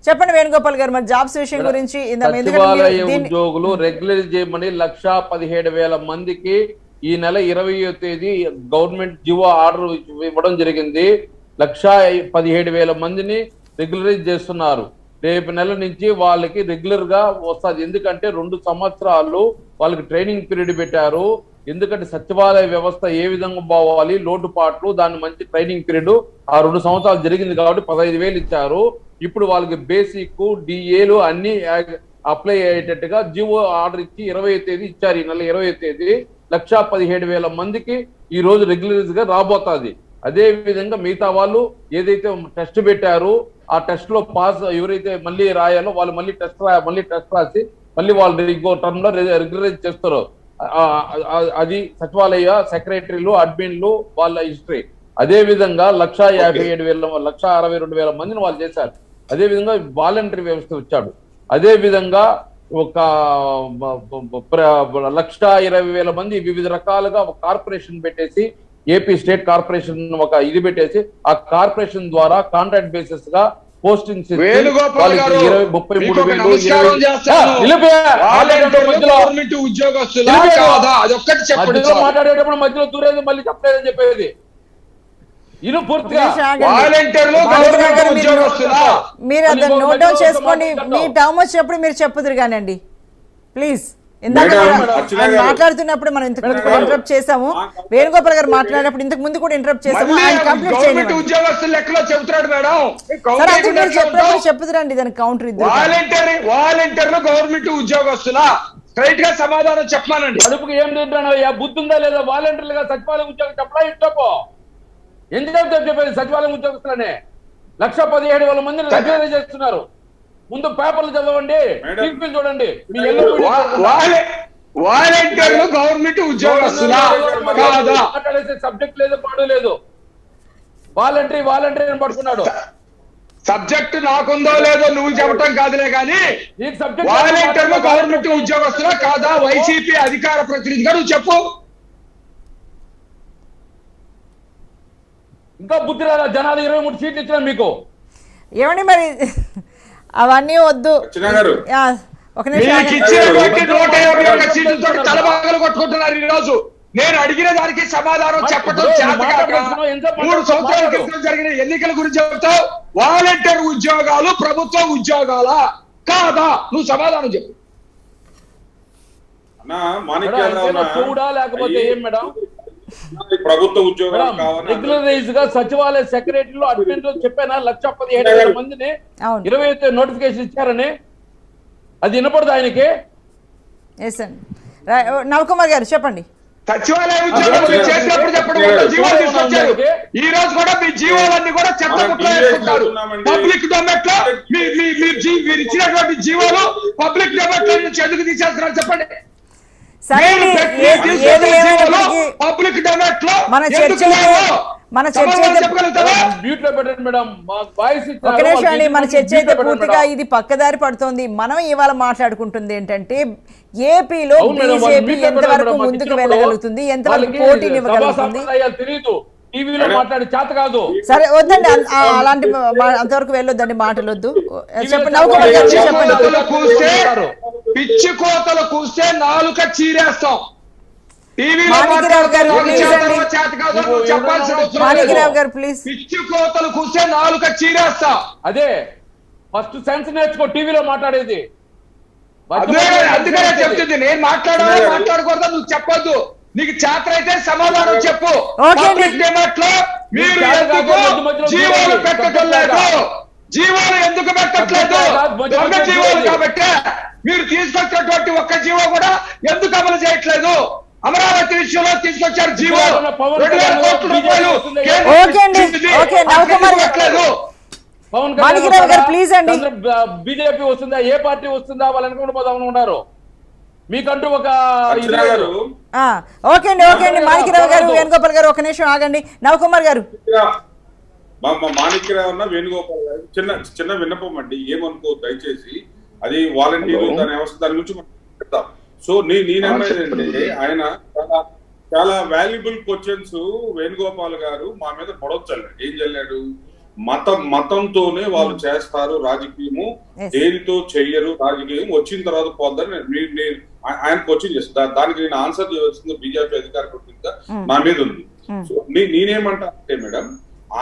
చెప్పండి వేణుగోపాల్ గారు, మరి జాబ్స్ విషయం గురించి. ఉద్యోగులు రెగ్యులర్ చేయమని 1,17,000 మందికి ఈ నెల 20వ తేదీ గవర్నమెంట్ జివో ఆర్డర్ ఇవ్వడం జరిగింది. 1,17,000 మందిని రెగ్యులరైజ్ చేస్తున్నారు. రేపు నెల నుంచి వాళ్ళకి రెగ్యులర్ గా వస్తుంది. ఎందుకంటే 2 సంవత్సరాలు వాళ్ళకి ట్రైనింగ్ పీరియడ్ పెట్టారు. ఎందుకంటే సచివాలయ వ్యవస్థ ఏ విధంగా పోవాలి, లోటుపాట్లు, దాన్ని మంచి ట్రైనింగ్ పీరియడ్ ఆ 2 సంవత్సరాలు జరిగింది కాబట్టి 15,000 ఇచ్చారు. ఇప్పుడు వాళ్ళకి బేసిక్ డిఏలు అన్ని అప్లై అయ్యేటట్టుగా జివో ఆర్డర్ ఇచ్చి 20వ తేదీ ఇచ్చారు. ఈ నెల 20వ తేదీ 1,17,000 మందికి ఈ రోజు రెగ్యులరైజ్ గా రాబోతుంది. అదే విధంగా మిగతా వాళ్ళు ఏదైతే టెస్ట్ పెట్టారో ఆ టెస్ట్ లో పాస్ ఎవరైతే మళ్ళీ రాయాలో వాళ్ళు మళ్ళీ టెస్ట్ రాసి మళ్ళీ వాళ్ళు ఇంకో టర్మ్ లో రెగ్యులరైజ్ చేస్తారు. అది సచివాలయ సెక్రటరీలు, అడ్మిన్లు వాళ్ళ హిస్టరీ. అదే విధంగా 1,57,000 1,62,000 మందిని వాళ్ళు చేశారు. అదే విధంగా వాలంటరీ వ్యవస్థ వచ్చాడు, అదే విధంగా ఒక 1,20,000 మంది వివిధ రకాలుగా ఒక కార్పొరేషన్ పెట్టేసి, ఏపీ స్టేట్ కార్పొరేషన్ ఒక ఇది పెట్టేసి, ఆ కార్పొరేషన్ ద్వారా కాంట్రాక్ట్ బేసిస్ గా పోస్టింగ్స్ వేణుగోపాల్ గారు 20-33 ఉద్యోగస్తులా కాదా అదొక్కటి చెప్పండి. మాట్లాడేటప్పుడు మధ్యలో దూరేది మళ్ళీ చెప్పలేదని చెప్పేది ఇది పూర్తిగా మీరు అది నోట్ డౌన్ చేసుకోండి. మీ టర్మ్ వచ్చినప్పుడు మీరు చెప్పుదురు కానండి ప్లీజ్. ఇందాక మాట్లాడుతున్నప్పుడు మనం ఇంతకు ముందు కూడా ఇంటరప్ట్ చేసాము, వేణుగోపాల్ గారు మాట్లాడినప్పుడు ఇంతకు ముందు కూడా ఇంటరప్ట్ చేసాము. ఆయన కంప్లీట్ చేయండి. మీరు చెప్పినప్పుడు చెప్పుదురండి దానికి కౌంటర్. ఇద్దరు వాలంటీర్లు గవర్నమెంట్ ఉద్యోగస్తులా స్ట్రైట్ గా సమాధానం చెప్పానండి. అడుపుకి ఏం తింటాను, బుద్ధుందా లేదా? వాలంటీర్లుగా సచివాలయం ఉద్యోగం చెప్పలా ఇష్టపో ఎందుకు చెప్పేది? సచివాలయం ఉద్యోగస్తులనే 1,17,000 మందిని రెగ్యులర్ చేస్తున్నారు. ముందు పేపర్లు చదవండి, టీవీలు చూడండి. వాలంటీర్లు గవర్నమెంట్ ఉద్యోగస్తులా కాదా? మాట్లాడేసే సబ్జెక్ట్ లేదు, పాడు లేదు. వాలంటరీ అని పడుకున్నాడు. సబ్జెక్ట్ నాకుందో లేదో నువ్వు చెప్పటం కాదులే కానీ వాలంటీర్లు గవర్నమెంట్ ఉద్యోగస్తులా కాదా? వైసీపీ అధికార ప్రతినిధిగా నువ్వు చెప్పు. ఇంకా బుద్ధి రాదా? జనాలు 23 సీట్లు ఇచ్చినా మీకు ఏమండి మరి అవన్నీ వద్దు. ఒక నిమిషం తలబాగలు కొట్టుకుంటున్నారు ఈ రోజు. నేను అడిగిన దానికి సమాధానం చెప్పడం చేతకాక 3 సంవత్సరాల క్రితం జరిగిన ఎన్నికల గురించి చెబుతావు. వాలంటీర్ ఉద్యోగాలు ప్రభుత్వ ఉద్యోగాలా కాదా? నువ్వు సమాధానం చెప్పు. చూడా లేకపోతే ఏం మేడం? ప్రభుత్వ ఉద్యోగాలు రెగ్యులరైజ్ గా సచివాలయ సెక్రటరీలు అడ్మిన్లు చెప్పానా 1,17,000 మందిని 20 నోటిఫికేషన్ ఇచ్చారని? అది వినపడదు ఆయనకి? నవకుమార్ గారు చెప్పండి. సచివాలయ ఉద్యోగాలు చేసినప్పుడు చెప్పడం జీవోలు తీసుకొచ్చారు. ఈ రోజు కూడా మీ జీవోలన్నీ కూడా చెత్తముక్కలు వేసుకుంటారు. పబ్లిక్ డొమెట్ లో మీరు ఇచ్చినటువంటి జీవోలు పబ్లిక్ డొమెట్ లో నుంచి ఎందుకు తీసేస్తున్నారు చెప్పండి. మన చర్చ అయితే పూర్తిగా ఇది పక్కదారి పడుతోంది. మనం ఇవాళ మాట్లాడుకుంటుంది ఏంటంటే ఏపీలో బీజేపీ ఎంతవరకు ముందుకు వెళ్ళగలుగుతుంది, ఎంతవరకు పోటీని ఇవ్వగలుగుతుంది. సరే వద్దండి, అలాంటి అంతవరకు వెళ్ళొద్దండి, మాటలు వద్దు. చెప్పండి నవకుమార్ గారు చెప్పండి. పిచ్చి కోతలు కూస్తే నాలుక చీరేస్తాం. మాణిక్యరావు గారు ప్లీజ్. పిచ్చి కోతలు కూస్తే నాలుక చీరేస్తా. అదే ఫస్ట్ సెన్స్ నేర్చుకో. టీవీలో మాట్లాడేది అందుకనే చెప్తుంది. నేను మాట్లాడకూడదా? నువ్వు చెప్పొద్దు. నీకు చేత అయితే సమాధానం చెప్పు. మీరు ఎందుకు జీవోలు పెట్టడం లేదు? జీవోలు ఎందుకు పెట్టట్లేదు? దొంగ జీవోలు కాబట్టి మీరు తీసుకొచ్చినటువంటి ఒక్క జీవో కూడా ఎందుకు అమలు చేయట్లేదు? అమరావతి విషయంలో తీసుకొచ్చారు జీవో 2,000 కోట్ల రూపాయలు బీజేపీ వస్తుందా, ఏ పార్టీ వస్తుందా వాళ్ళు అనుకుంటూ పోదామని ఉన్నారు. మీకంటూ ఒక ఓకే అండి మాణిక్యరావు గారు, వేణుగోపాల్ గారు ఒక నిమిషం ఆగండి. నవకుమార్ గారు. మాణిక్యరావు వేణుగోపాల్ గారు చిన్న విన్నపం అండి, ఏమనుకో దయచేసి. అది వాలంటీర్లు దాని వ్యవస్థ దాని గురించి పెడతాం. సో నేనేమైందంటే ఆయన చాలా వాల్యుబుల్ క్వశ్చన్స్ వేణుగోపాల్ గారు మా మీద పొడవ చల్లాడు. ఏం చల్లాడు? మతంతోనే వాళ్ళు చేస్తారు రాజకీయము, దేనితో చెయ్యరు రాజకీయం, వచ్చిన తర్వాత పోద్దని ఆయన క్వశ్చన్ చేస్తారు. దానికి నేను ఆన్సర్ చేయాల్సింది బీజేపీ అధికార ప్రతినిధిగా నా మీద ఉంది. సో నేనేమంటా అంటే మేడం,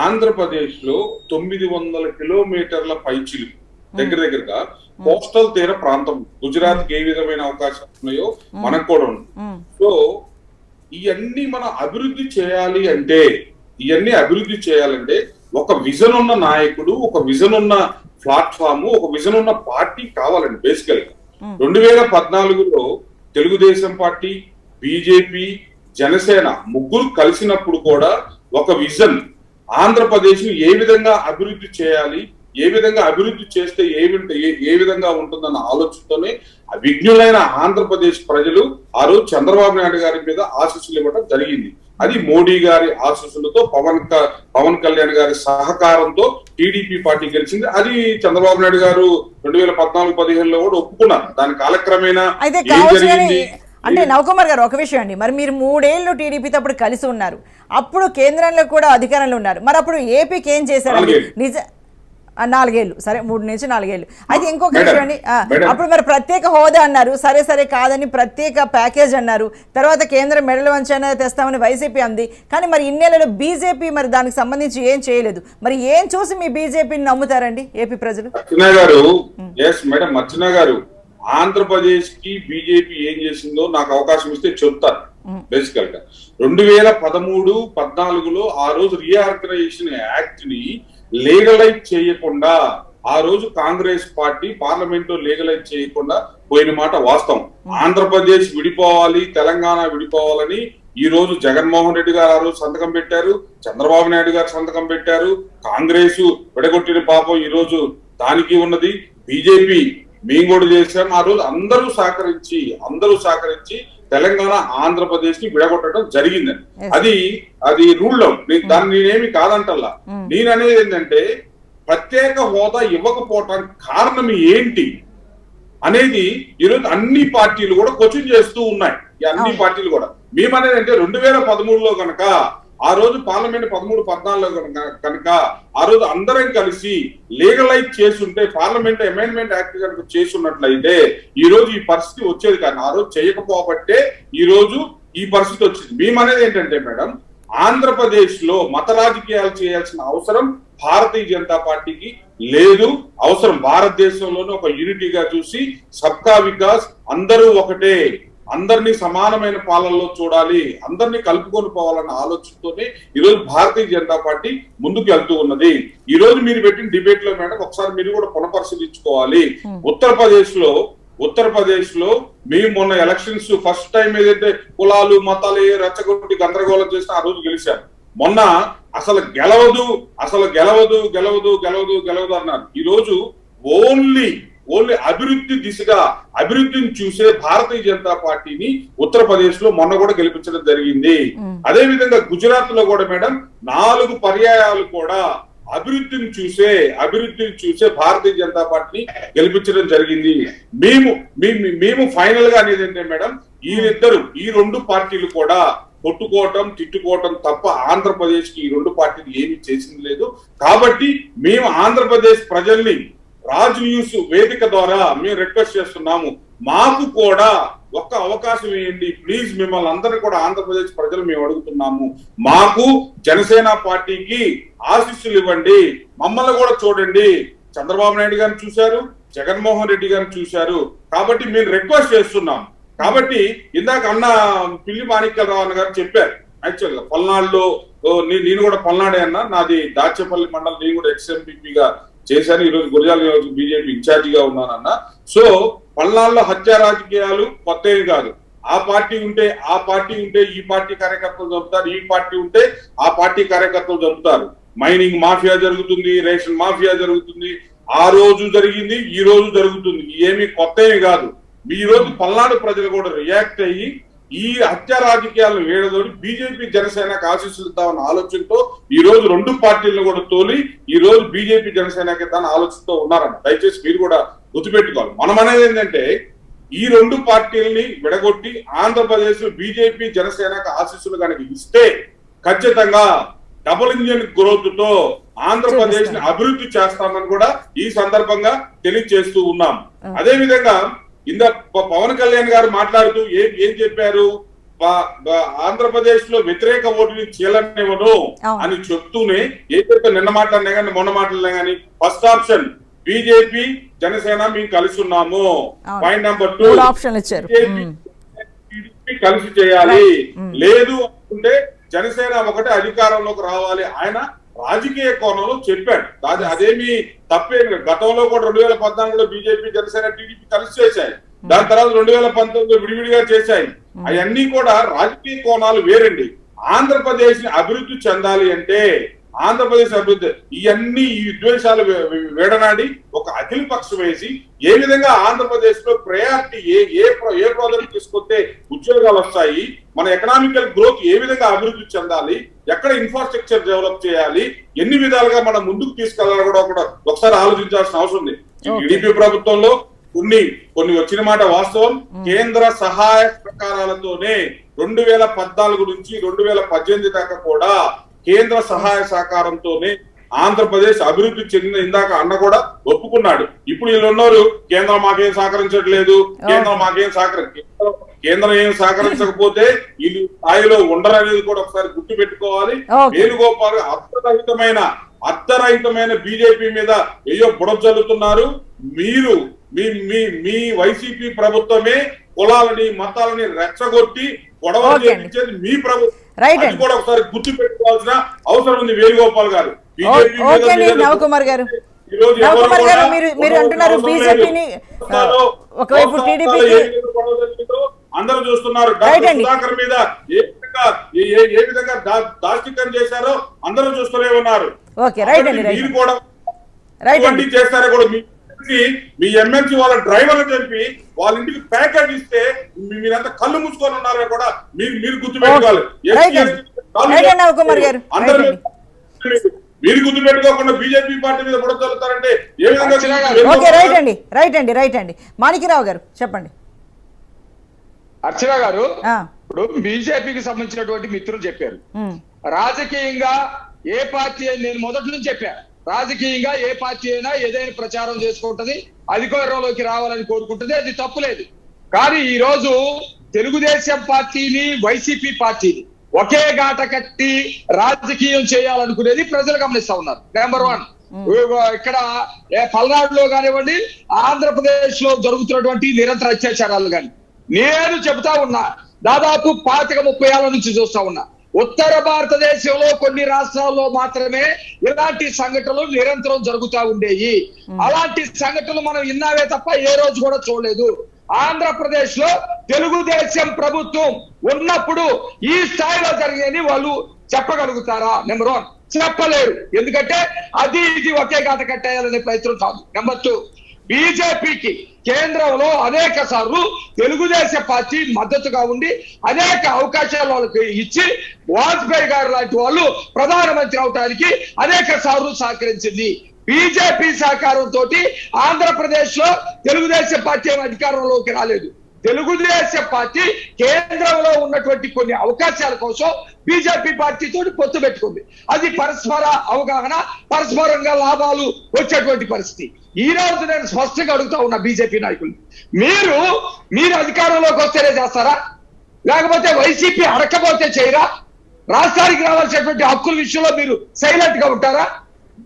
ఆంధ్రప్రదేశ్ లో 900 కిలోమీటర్ల పైచిలు దగ్గరగా కోస్టల్ తీర ప్రాంతం. గుజరాత్ కి ఏ విధమైన అవకాశాలు ఉన్నాయో మనకు కూడా ఉంది. సో ఇవన్నీ మనం అభివృద్ధి చేయాలంటే ఒక విజన్ ఉన్న నాయకుడు, ఒక విజన్ ఉన్న ప్లాట్ఫామ్, ఒక విజన్ ఉన్న పార్టీ కావాలండి. బేసికల్ గా 2014లో తెలుగుదేశం పార్టీ, బీజేపీ, జనసేన ముగ్గురు కలిసినప్పుడు కూడా ఒక విజన్, ఆంధ్రప్రదేశ్ ను ఏ విధంగా అభివృద్ధి చేయాలి, ఏ విధంగా అభివృద్ధి చేస్తే ఏ విధంగా ఉంటుందన్న ఆలోచనతోనే విజ్ఞులైన ఆంధ్రప్రదేశ్ ప్రజలు ఆ రోజు చంద్రబాబు నాయుడు గారి మీద ఆశీస్సులు ఇవ్వడం జరిగింది. అది మోడీ గారి ఆశీస్సులతో, పవన్ కళ్యాణ్ గారి సహకారంతో టీడీపీ పార్టీ గెలిచింది. అది చంద్రబాబు నాయుడు గారు 2014-15లో కూడా ఒప్పుకున్నారు. దాని కాలక్రమేణా అయితే ఏం కావచ్చు జరిగింది అంటే నవకుమార్ గారు ఒక విషయం అండి, మరి మీరు 3 ఏళ్ళు టీడీపీతో అప్పుడు కలిసి ఉన్నారు, అప్పుడు కేంద్రంలో కూడా అధికారంలో ఉన్నారు, మరి అప్పుడు ఏపీకి ఏం చేశారండి? 4 ఏళ్ళు, సరే 3 నుంచి 4 ఏళ్ళు. అయితే ఇంకొక విషయం అండి, అప్పుడు మరి ప్రత్యేక హోదా అన్నారు, సరే కాదని ప్రత్యేక ప్యాకేజ్ అన్నారు, తర్వాత కేంద్రం మెడలు వంచైనా తెస్తామని వైసీపీ అంది, కానీ మరి ఇన్నేళ్లలో బీజేపీ మరి దానికి సంబంధించి ఏం చేయలేదు. మరి ఏం చూసి మీ బీజేపీని నమ్ముతారండి ఏపీ ప్రజలు? మర్చనా గారు ఆంధ్రప్రదేశ్ కి బీజేపీ ఏం చేసిందో నాకు అవకాశం ఇస్తే చెప్తారు. బేసికల్ గా 2013-14లో ఆ రోజు రీఆర్గనైజేషన్ యాక్ట్ ని లీగలైజ్ చేయకుండా ఆ రోజు కాంగ్రెస్ పార్టీ పార్లమెంట్ లో లీగలైజ్ చేయకుండా పోయిన మాట వాస్తవం. ఆంధ్రప్రదేశ్ విడిపోవాలి, తెలంగాణ విడిపోవాలని ఈ రోజు జగన్మోహన్ రెడ్డి గారు ఆ రోజు సంతకం పెట్టారు, చంద్రబాబు నాయుడు గారు సంతకం పెట్టారు, కాంగ్రెస్ విడగొట్టిన పాపం ఈ రోజు దానికి ఉన్నది. బీజేపీ మేము కూడా చేశాం. ఆ రోజు అందరూ సహకరించి తెలంగాణ ఆంధ్రప్రదేశ్ ని విడగొట్టడం జరిగిందని. అది రూల్ అవుట్. దాన్ని నేనేమి కాదంటల్లా. నేననేది ఏంటంటే ప్రత్యేక హోదా ఇవ్వకపోవటానికి కారణం ఏంటి అనేది ఈరోజు అన్ని పార్టీలు కూడా క్వశ్చన్ చేస్తూ ఉన్నాయి. ఈ అన్ని పార్టీలు కూడా మేమనేది అంటే 2013లో కనుక ఆ రోజు పార్లమెంట్ 13-14లో కనుక ఆ రోజు అందరం కలిసి లీగలైజ్ చేసుంటే, పార్లమెంట్ అమెండ్మెంట్ యాక్ట్ కనుక చేసున్నట్లయితే ఈ రోజు ఈ పరిస్థితి వచ్చేది. కానీ ఆ రోజు చేయకపోబట్టే ఈ రోజు ఈ పరిస్థితి వచ్చింది. మేమనేది ఏంటంటే మేడం, ఆంధ్రప్రదేశ్ లో మత రాజకీయాలు చేయాల్సిన అవసరం భారతీయ జనతా పార్టీకి లేదు. అవసరం భారతదేశంలోనే ఒక యూనిటీగా చూసి సబ్కా వికాస్, అందరూ ఒకటే, అందరినీ సమానమైన పాలనలో చూడాలి, అందరినీ కలుపుకొని పోవాలన్న ఆలోచనతోనే ఈ రోజు భారతీయ జనతా పార్టీ ముందుకు వెళ్తూ ఉన్నది. ఈ రోజు మీరు పెట్టిన డిబేట్ లో మేడం ఒకసారి మీరు కూడా పునఃపరిశీలించుకోవాలి. ఉత్తరప్రదేశ్ లో మేము మొన్న ఎలక్షన్స్ ఫస్ట్ టైం ఏదైతే కులాలు మతాలు రెచ్చగొట్టి గందరగోళం చేసిన ఆ రోజు గెలిచారు. మొన్న అసలు గెలవదు అన్నారు. ఈ రోజు ఓన్లీ అభివృద్ధి దిశగా అభివృద్ధిని చూసే భారతీయ జనతా పార్టీని ఉత్తరప్రదేశ్ లో మొన్న కూడా గెలిపించడం జరిగింది. అదే విధంగా గుజరాత్ లో కూడా మేడం 4 పర్యాయాలు కూడా అభివృద్ధిని చూసే భారతీయ జనతా పార్టీని గెలిపించడం జరిగింది. మేము ఫైనల్ గా అనేది ఏంటంటే మేడం, ఈ 2 పార్టీలు కూడా కొట్టుకోవటం తిట్టుకోవటం తప్ప ఆంధ్రప్రదేశ్ కి ఈ 2 పార్టీలు ఏమీ చేసింది లేదు. కాబట్టి మేము ఆంధ్రప్రదేశ్ ప్రజల్ని రాజ్ న్యూస్ వేదిక ద్వారా మేము రిక్వెస్ట్ చేస్తున్నాము, మాకు కూడా ఒక్క అవకాశం ఇవ్వండి ప్లీజ్. మిమ్మల్ని అందరినీ కూడా ఆంధ్రప్రదేశ్ ప్రజలు మేము అడుగుతున్నాము, మాకు జనసేన పార్టీకి ఆశీస్సులు ఇవ్వండి, మమ్మల్ని కూడా చూడండి. చంద్రబాబు నాయుడు గారిని చూశారు, జగన్మోహన్ రెడ్డి గారిని చూశారు, కాబట్టి మేము రిక్వెస్ట్ చేస్తున్నాం. కాబట్టి ఇందాక అన్న పిల్లి మాణిక్యరావు అన్న గారు చెప్పారు, యాక్చువల్ గా పల్నాడులో నేను కూడా పల్నాడే అన్నా, నాది దాచేపల్లి మండలం, నేను కూడా ఎక్స్ఎంపీగా చేశాను. ఈ రోజు గురజాల నియోజకవర్గం బీజేపీ ఇన్ఛార్జిగా ఉన్నానన్న. సో పల్నాడులో హత్య రాజకీయాలు కొత్తవి కాదు. ఆ పార్టీ ఉంటే ఈ పార్టీ కార్యకర్తలు చంపుతారు, ఈ పార్టీ ఉంటే ఆ పార్టీ కార్యకర్తలు చంపుతారు. మైనింగ్ మాఫియా జరుగుతుంది, రేషన్ మాఫియా జరుగుతుంది. ఆ రోజు జరిగింది, ఈ రోజు జరుగుతుంది. ఏమీ కొత్తవి కాదు. ఈ రోజు పల్నాడు ప్రజలు కూడా రియాక్ట్ అయ్యి ఈ హత్య రాజకీయాలను వేడదోడి బీజేపీ జనసేనకు ఆశీస్సులు ఇద్దామన్న ఆలోచనతో ఈ రోజు 2 పార్టీలను కూడా తోలి ఈ రోజు బీజేపీ జనసేనకి ఇద్దామన్న ఆలోచనతో ఉన్నారన్న. దయచేసి మీరు కూడా గుర్తుపెట్టుకోవాలి. మనం అనేది ఏంటంటే ఈ 2 పార్టీలని విడగొట్టి ఆంధ్రప్రదేశ్ లో బీజేపీ జనసేనకు ఆశీస్సులు కనుక ఇస్తే ఖచ్చితంగా డబుల్ ఇంజిన్ గ్రోత్ తో ఆంధ్రప్రదేశ్ ని అభివృద్ధి చేస్తామని కూడా ఈ సందర్భంగా తెలియజేస్తూ ఉన్నాం. అదే విధంగా పవన్ కళ్యాణ్ గారు మాట్లాడుతూ ఏం చెప్పారు, ఆంధ్రప్రదేశ్ లో వ్యతిరేక ఓటుని చీలనివ్వను అని చెప్తూనే ఏదైతే నిన్న మాట్లాడినా కానీ మొన్న మాట్లాడినా కానీ ఫస్ట్ ఆప్షన్ బీజేపీ జనసేన మేము కలిసి ఉన్నాము, పాయింట్ నెంబర్ 2 టీడీపీ కలిసి చేయాలి, లేదు అనుకుంటే జనసేన ఒకటే అధికారంలోకి రావాలి. ఆయన రాజకీయ కోణంలో చెప్పాడు. అదేమి తప్పేమి. గతంలో కూడా 2014లో బీజేపీ జనసేన టీడీపీ కలిసి చేశాయి, దాని తర్వాత 2019లో విడివిడిగా చేశాయి. అవన్నీ కూడా రాజకీయ కోణాలు వేరండి. ఆంధ్రప్రదేశ్ ని అభివృద్ధి చెందాలి అంటే ఆంధ్రప్రదేశ్ అభివృద్ధి ఈ విద్వేషాలు వేడనాడి ఒక అఖిల పక్షం వేసి ఏ విధంగా ఆంధ్రప్రదేశ్ లో ప్రయారిటీ ఏ ప్రాజెక్ట్ తీసుకొస్తే ఉద్యోగాలు వస్తాయి, మన ఎకనామికల్ గ్రోత్ ఏ విధంగా అభివృద్ధి చెందాలి, ఎక్కడ ఇన్ఫ్రాస్ట్రక్చర్ డెవలప్ చేయాలి, ఎన్ని విధాలుగా మనం ముందుకు తీసుకెళ్లాలి కూడా ఒకసారి ఆలోచించాల్సిన అవసరం ఉంది. టీడీపీ ప్రభుత్వంలో కొన్ని వచ్చిన మాట వాస్తవం. కేంద్ర సహాయ సహకారాలతోనే 2014 నుంచి 2018 దాకా కూడా కేంద్ర సహాయ సహకారంతోనే ఆంధ్రప్రదేశ్ అభివృద్ధి చెందిన, ఇందాక అన్న కూడా ఒప్పుకున్నాడు. ఇప్పుడు వీళ్ళు ఉన్నారు కేంద్రం మాకేం సహకరించట్లేదు, కేంద్రం ఏం సహకరించకపోతే వీళ్ళు స్థాయిలో ఉండరనేది కూడా ఒకసారి గుర్తు పెట్టుకోవాలి. వేణుగోపాల్ అర్ధరహితమైన బీజేపీ మీద ఏయో బుడద చల్లుతున్నారు. మీరు మీ వైసీపీ ప్రభుత్వమే కులాలని మతాలని రెచ్చగొట్టి గొడవలు చేయించేది మీ ప్రభుత్వం. అది కూడా ఒకసారి గుర్తు పెట్టుకోవాల్సిన అవసరం ఉంది వేణుగోపాల్ గారు. నవకుమార్ గారు మీరు అంటున్నారు బీజేపీని ఒకవైపు టీడీపీకి అందరూ చూస్తున్నారు. సుధాకర్ మీద ఏ విధంగా దాష్టికం చేశారో అందరూ చూస్తూనే ఉన్నారు. మీరు కూడా చేస్తారో కూడా మీ ఎమ్మెల్సీ వాళ్ళ డ్రైవర్లు చెప్పి వాళ్ళ ఇంటికి ప్యాకేజ్ ఇస్తే మీరంతా కళ్ళు మూసుకొని ఉన్నారో కూడా మీరు గుర్తుపెట్టుకోవాలి. మీరు గుర్తు పెట్టుకోకుండా బీజేపీ పార్టీ మీద బుడద చల్లుతారంటే ఏ విధంగా? రైట్ అండి మాణిక్యరావు గారు చెప్పండి. అర్చన గారు, ఇప్పుడు బీజేపీకి సంబంధించినటువంటి మిత్రులు చెప్పారు, రాజకీయంగా ఏ పార్టీ, నేను మొదటి నుంచి చెప్పాను, రాజకీయంగా ఏ పార్టీ అయినా ఏదైనా ప్రచారం చేసుకుంటది, అధికారంలోకి రావాలని కోరుకుంటుంది, అది తప్పులేదు. కానీ ఈ రోజు తెలుగుదేశం పార్టీని వైసీపీ పార్టీని ఒకే గాట కట్టి రాజకీయం చేయాలనుకునేది ప్రజలు గమనిస్తా ఉన్నారు. నెంబర్ 1, ఇక్కడ పల్నాడులో కానివ్వండి, ఆంధ్రప్రదేశ్ లో జరుగుతున్నటువంటి నిరంతర అత్యాచారాలు కానీ నేను చెబుతా ఉన్నా, దాదాపు 25-30 ఏళ్ల నుంచి చూస్తా ఉన్నా. ఉత్తర భారతదేశంలో కొన్ని రాష్ట్రాల్లో మాత్రమే ఇలాంటి సంఘటనలు నిరంతరం జరుగుతూ ఉండేవి. అలాంటి సంఘటనలు మనం విన్నావే తప్ప ఏ రోజు కూడా చూడలేదు. ఆంధ్రప్రదేశ్ లో తెలుగుదేశం ప్రభుత్వం ఉన్నప్పుడు ఈ స్థాయిలో జరిగేది వాళ్ళు చెప్పగలుగుతారా? నెంబర్ 1, చెప్పలేరు. ఎందుకంటే అది ఇది ఒకే గాట కట్టేయాలనే ప్రయత్నం కాదు. నెంబర్ 2, బీజేపీకి కేంద్రంలో అనేక సార్లు తెలుగుదేశం పార్టీ మద్దతుగా ఉండి అనేక అవకాశాలు వాళ్ళకి ఇచ్చి వాజ్పేయి గారు లాంటి వాళ్ళు ప్రధానమంత్రి అవడానికి అనేక సార్లు సహకరించింది. బీజేపీ సహకారంతో ఆంధ్రప్రదేశ్ లో తెలుగుదేశం పార్టీ అధికారంలోకి రాలేదు. తెలుగుదేశం పార్టీ కేంద్రంలో ఉన్నటువంటి కొన్ని అవకాశాల కోసం బీజేపీ పార్టీతో పొత్తు పెట్టుకుంది. అది పరస్పర అవగాహన, పరస్పరంగా లాభాలు వచ్చేటువంటి పరిస్థితి. ఈ రోజు నేను స్పష్టంగా అడుగుతా ఉన్నా బీజేపీ నాయకులు, మీరు అధికారంలోకి వస్తేనే చేస్తారా, లేకపోతే వైసీపీ అడకపోతే చేయరా? రాష్ట్రానికి రావాల్సినటువంటి హక్కుల విషయంలో మీరు సైలెంట్ గా ఉంటారా?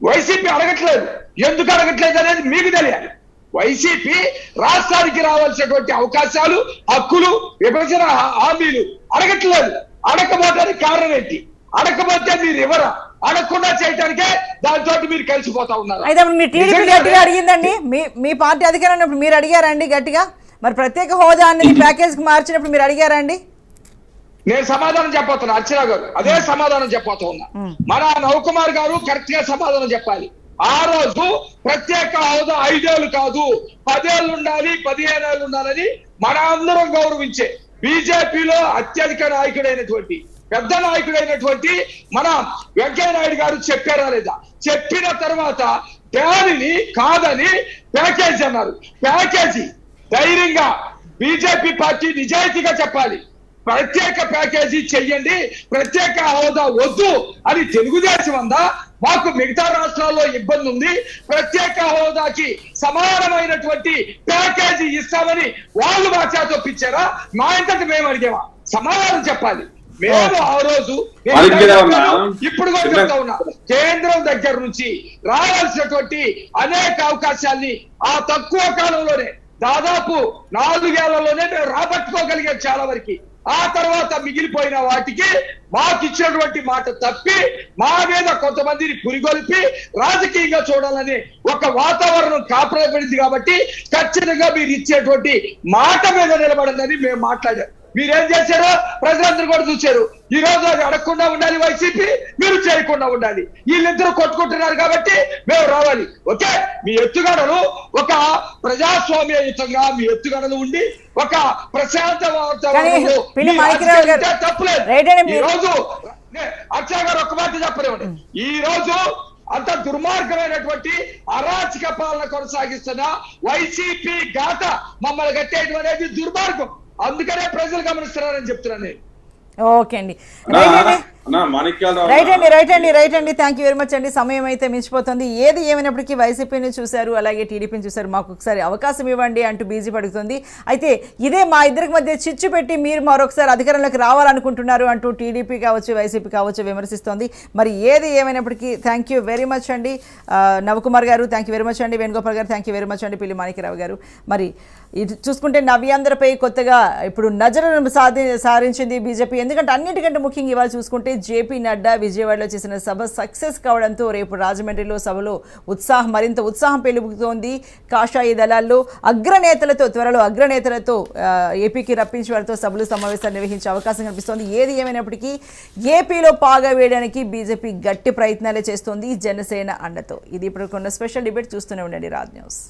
వైసీపీ అడగట్లేదు, ఎందుకు అడగట్లేదు అనేది మీకు తెలియాలి. వైసీపీ రాష్ట్రానికి రావాల్సినటువంటి అవకాశాలు, హక్కులు, విభజన హామీలు అడగట్లేదు. అడగకపోవడానికి కారణం ఏంటి? అడగకపోతే మీరు ఎవరా? అడగకుండా చేయడానికే దాంతో మీరు కలిసిపోతా ఉన్నారు. అయితే మీ టీడీపీ గట్టిగా అడిగిందండి, మీ పార్టీ అధికారం ఉన్నప్పుడు మీరు అడిగారండి గట్టిగా? మరి ప్రత్యేక హోదా అనేది ప్యాకేజ్ కి మార్చినప్పుడు మీరు అడిగారండి? నేను సమాధానం చెప్పబోతున్నా అర్చన గారు, అదే సమాధానం చెప్పబోతూ ఉన్నా. మన నవకుమార్ గారు కరెక్ట్ గా సమాధానం చెప్పాలి. ఆ రోజు ప్రత్యేక హోదా 5 ఏళ్ళు కాదు 10 ఏళ్ళు ఉండాలి, 15 ఏళ్ళు ఉండాలని మన అందరం గౌరవించే బీజేపీలో అత్యధిక నాయకుడైనటువంటి పెద్ద నాయకుడైనటువంటి మన వెంకయ్య నాయుడు గారు చెప్పారా లేదా? చెప్పిన తర్వాత దానిని కాదని ప్యాకేజీ అన్నారు. ప్యాకేజీ ధైర్యంగా బీజేపీ పార్టీ నిజాయితీగా చెప్పాలి, ప్రత్యేక ప్యాకేజీ చెయ్యండి, ప్రత్యేక హోదా వద్దు అని తెలుగుదేశం అందా? మాకు మిగతా రాష్ట్రాల్లో ఇబ్బంది ఉంది, ప్రత్యేక హోదాకి సమానమైనటువంటి ప్యాకేజీ ఇస్తామని వాళ్ళు మా చేత ఒప్పించారా? మా ఇంతటి మేము అడిగామా? సమాధానం చెప్పాలి. మేము ఆ రోజు ఇప్పుడు కూడా చెప్తా ఉన్నా, కేంద్రం దగ్గర నుంచి రావాల్సినటువంటి అనేక అవకాశాల్ని ఆ తక్కువ కాలంలోనే దాదాపు 4 ఏళ్లలోనే మేము రాబట్టుకోగలిగాం చాలా వరకు. ఆ తర్వాత మిగిలిపోయిన వాటికి మాకు ఇచ్చినటువంటి మాట తప్పి మా మీద కొంతమందిని పురిగొల్పి రాజకీయంగా చూడాలని ఒక వాతావరణం కాపాడబడింది. కాబట్టి ఖచ్చితంగా మీరు ఇచ్చేటువంటి మాట మీద నిలబడిందని మేము మాట్లాడాం. మీరేం చేశారో ప్రజలందరూ కూడా చూశారు. ఈ రోజు అది అడగకుండా ఉండాలి వైసీపీ, మీరు చేయకుండా ఉండాలి. వీళ్ళిద్దరూ కొట్టుకుంటున్నారు కాబట్టి మేము రావాలి. ఓకే, మీ ఎత్తుగడలు ఒక ప్రజాస్వామ్యయుతంగా మీ ఎత్తుగడలు ఉండి ఒక ప్రశాంత వాతావరణంలో తప్పులేదు. ఈ రోజు అక్షయ గారు ఒక్క మాట చెప్పలేమండి. ఈ రోజు అంత దుర్మార్గమైనటువంటి అరాచక పాలన కొనసాగిస్తున్న వైసీపీ ఘాత మమ్మల్ని కట్టేయడం అనేది దుర్మార్గం. అందుకనే ప్రజలు గమనిస్తున్నారని చెప్తున్నాను నేను. ఓకే అండి, రైట్ అండి. థ్యాంక్ యూ వెరీ మచ్ అండి. సమయం అయితే మించిపోతుంది. ఏది ఏమైనప్పటికీ వైసీపీని చూశారు, అలాగే టీడీపీని చూశారు, మాకు ఒకసారి అవకాశం ఇవ్వండి అంటూ బీజేపీ అడుగుతుంది. అయితే ఇదే మా ఇద్దరికి మధ్య చిచ్చు పెట్టి మీరు మరొకసారి అధికారంలోకి రావాలనుకుంటున్నారు అంటూ టీడీపీ కావచ్చు వైసీపీ కావచ్చు విమర్శిస్తోంది. మరి ఏది ఏమైనప్పటికీ థ్యాంక్ యూ వెరీ మచ్ అండి నవకుమార్ గారు, థ్యాంక్ యూ వెరీ మచ్ అండి వేణుగోపాల్ గారు, థ్యాంక్ యూ వెరీ మచ్ అండి పిల్లి మాణిక్యరావు గారు. మరి ఇటు చూసుకుంటే నవ్యాంధ్రపై కొత్తగా ఇప్పుడు నజరును సారించింది బీజేపీ. ఎందుకంటే అన్నిటికంటే ముఖ్యంగా ఇవాళ చూసుకుంటే జేపీ నడ్డా విజయవాడలో చేసిన సభ సక్సెస్ కావడంతో రేపు రాజమండ్రిలో సభలో మరింత ఉత్సాహం పెలుగుతోంది. కాషాయ దళాల్లో త్వరలో అగ్రనేతలతో ఏపీకి రప్పించి వారితో సభలు సమావేశాలు నిర్వహించే అవకాశం కనిపిస్తోంది. ఏది ఏమైనప్పటికీ ఏపీలో పాగా వేయడానికి బీజేపీ గట్టి ప్రయత్నాలే చేస్తోంది జనసేన అండతో. ఇది ఇప్పుడు కొన్న స్పెషల్ డిబేట్. చూస్తూనే ఉండండి రాజ్ న్యూస్.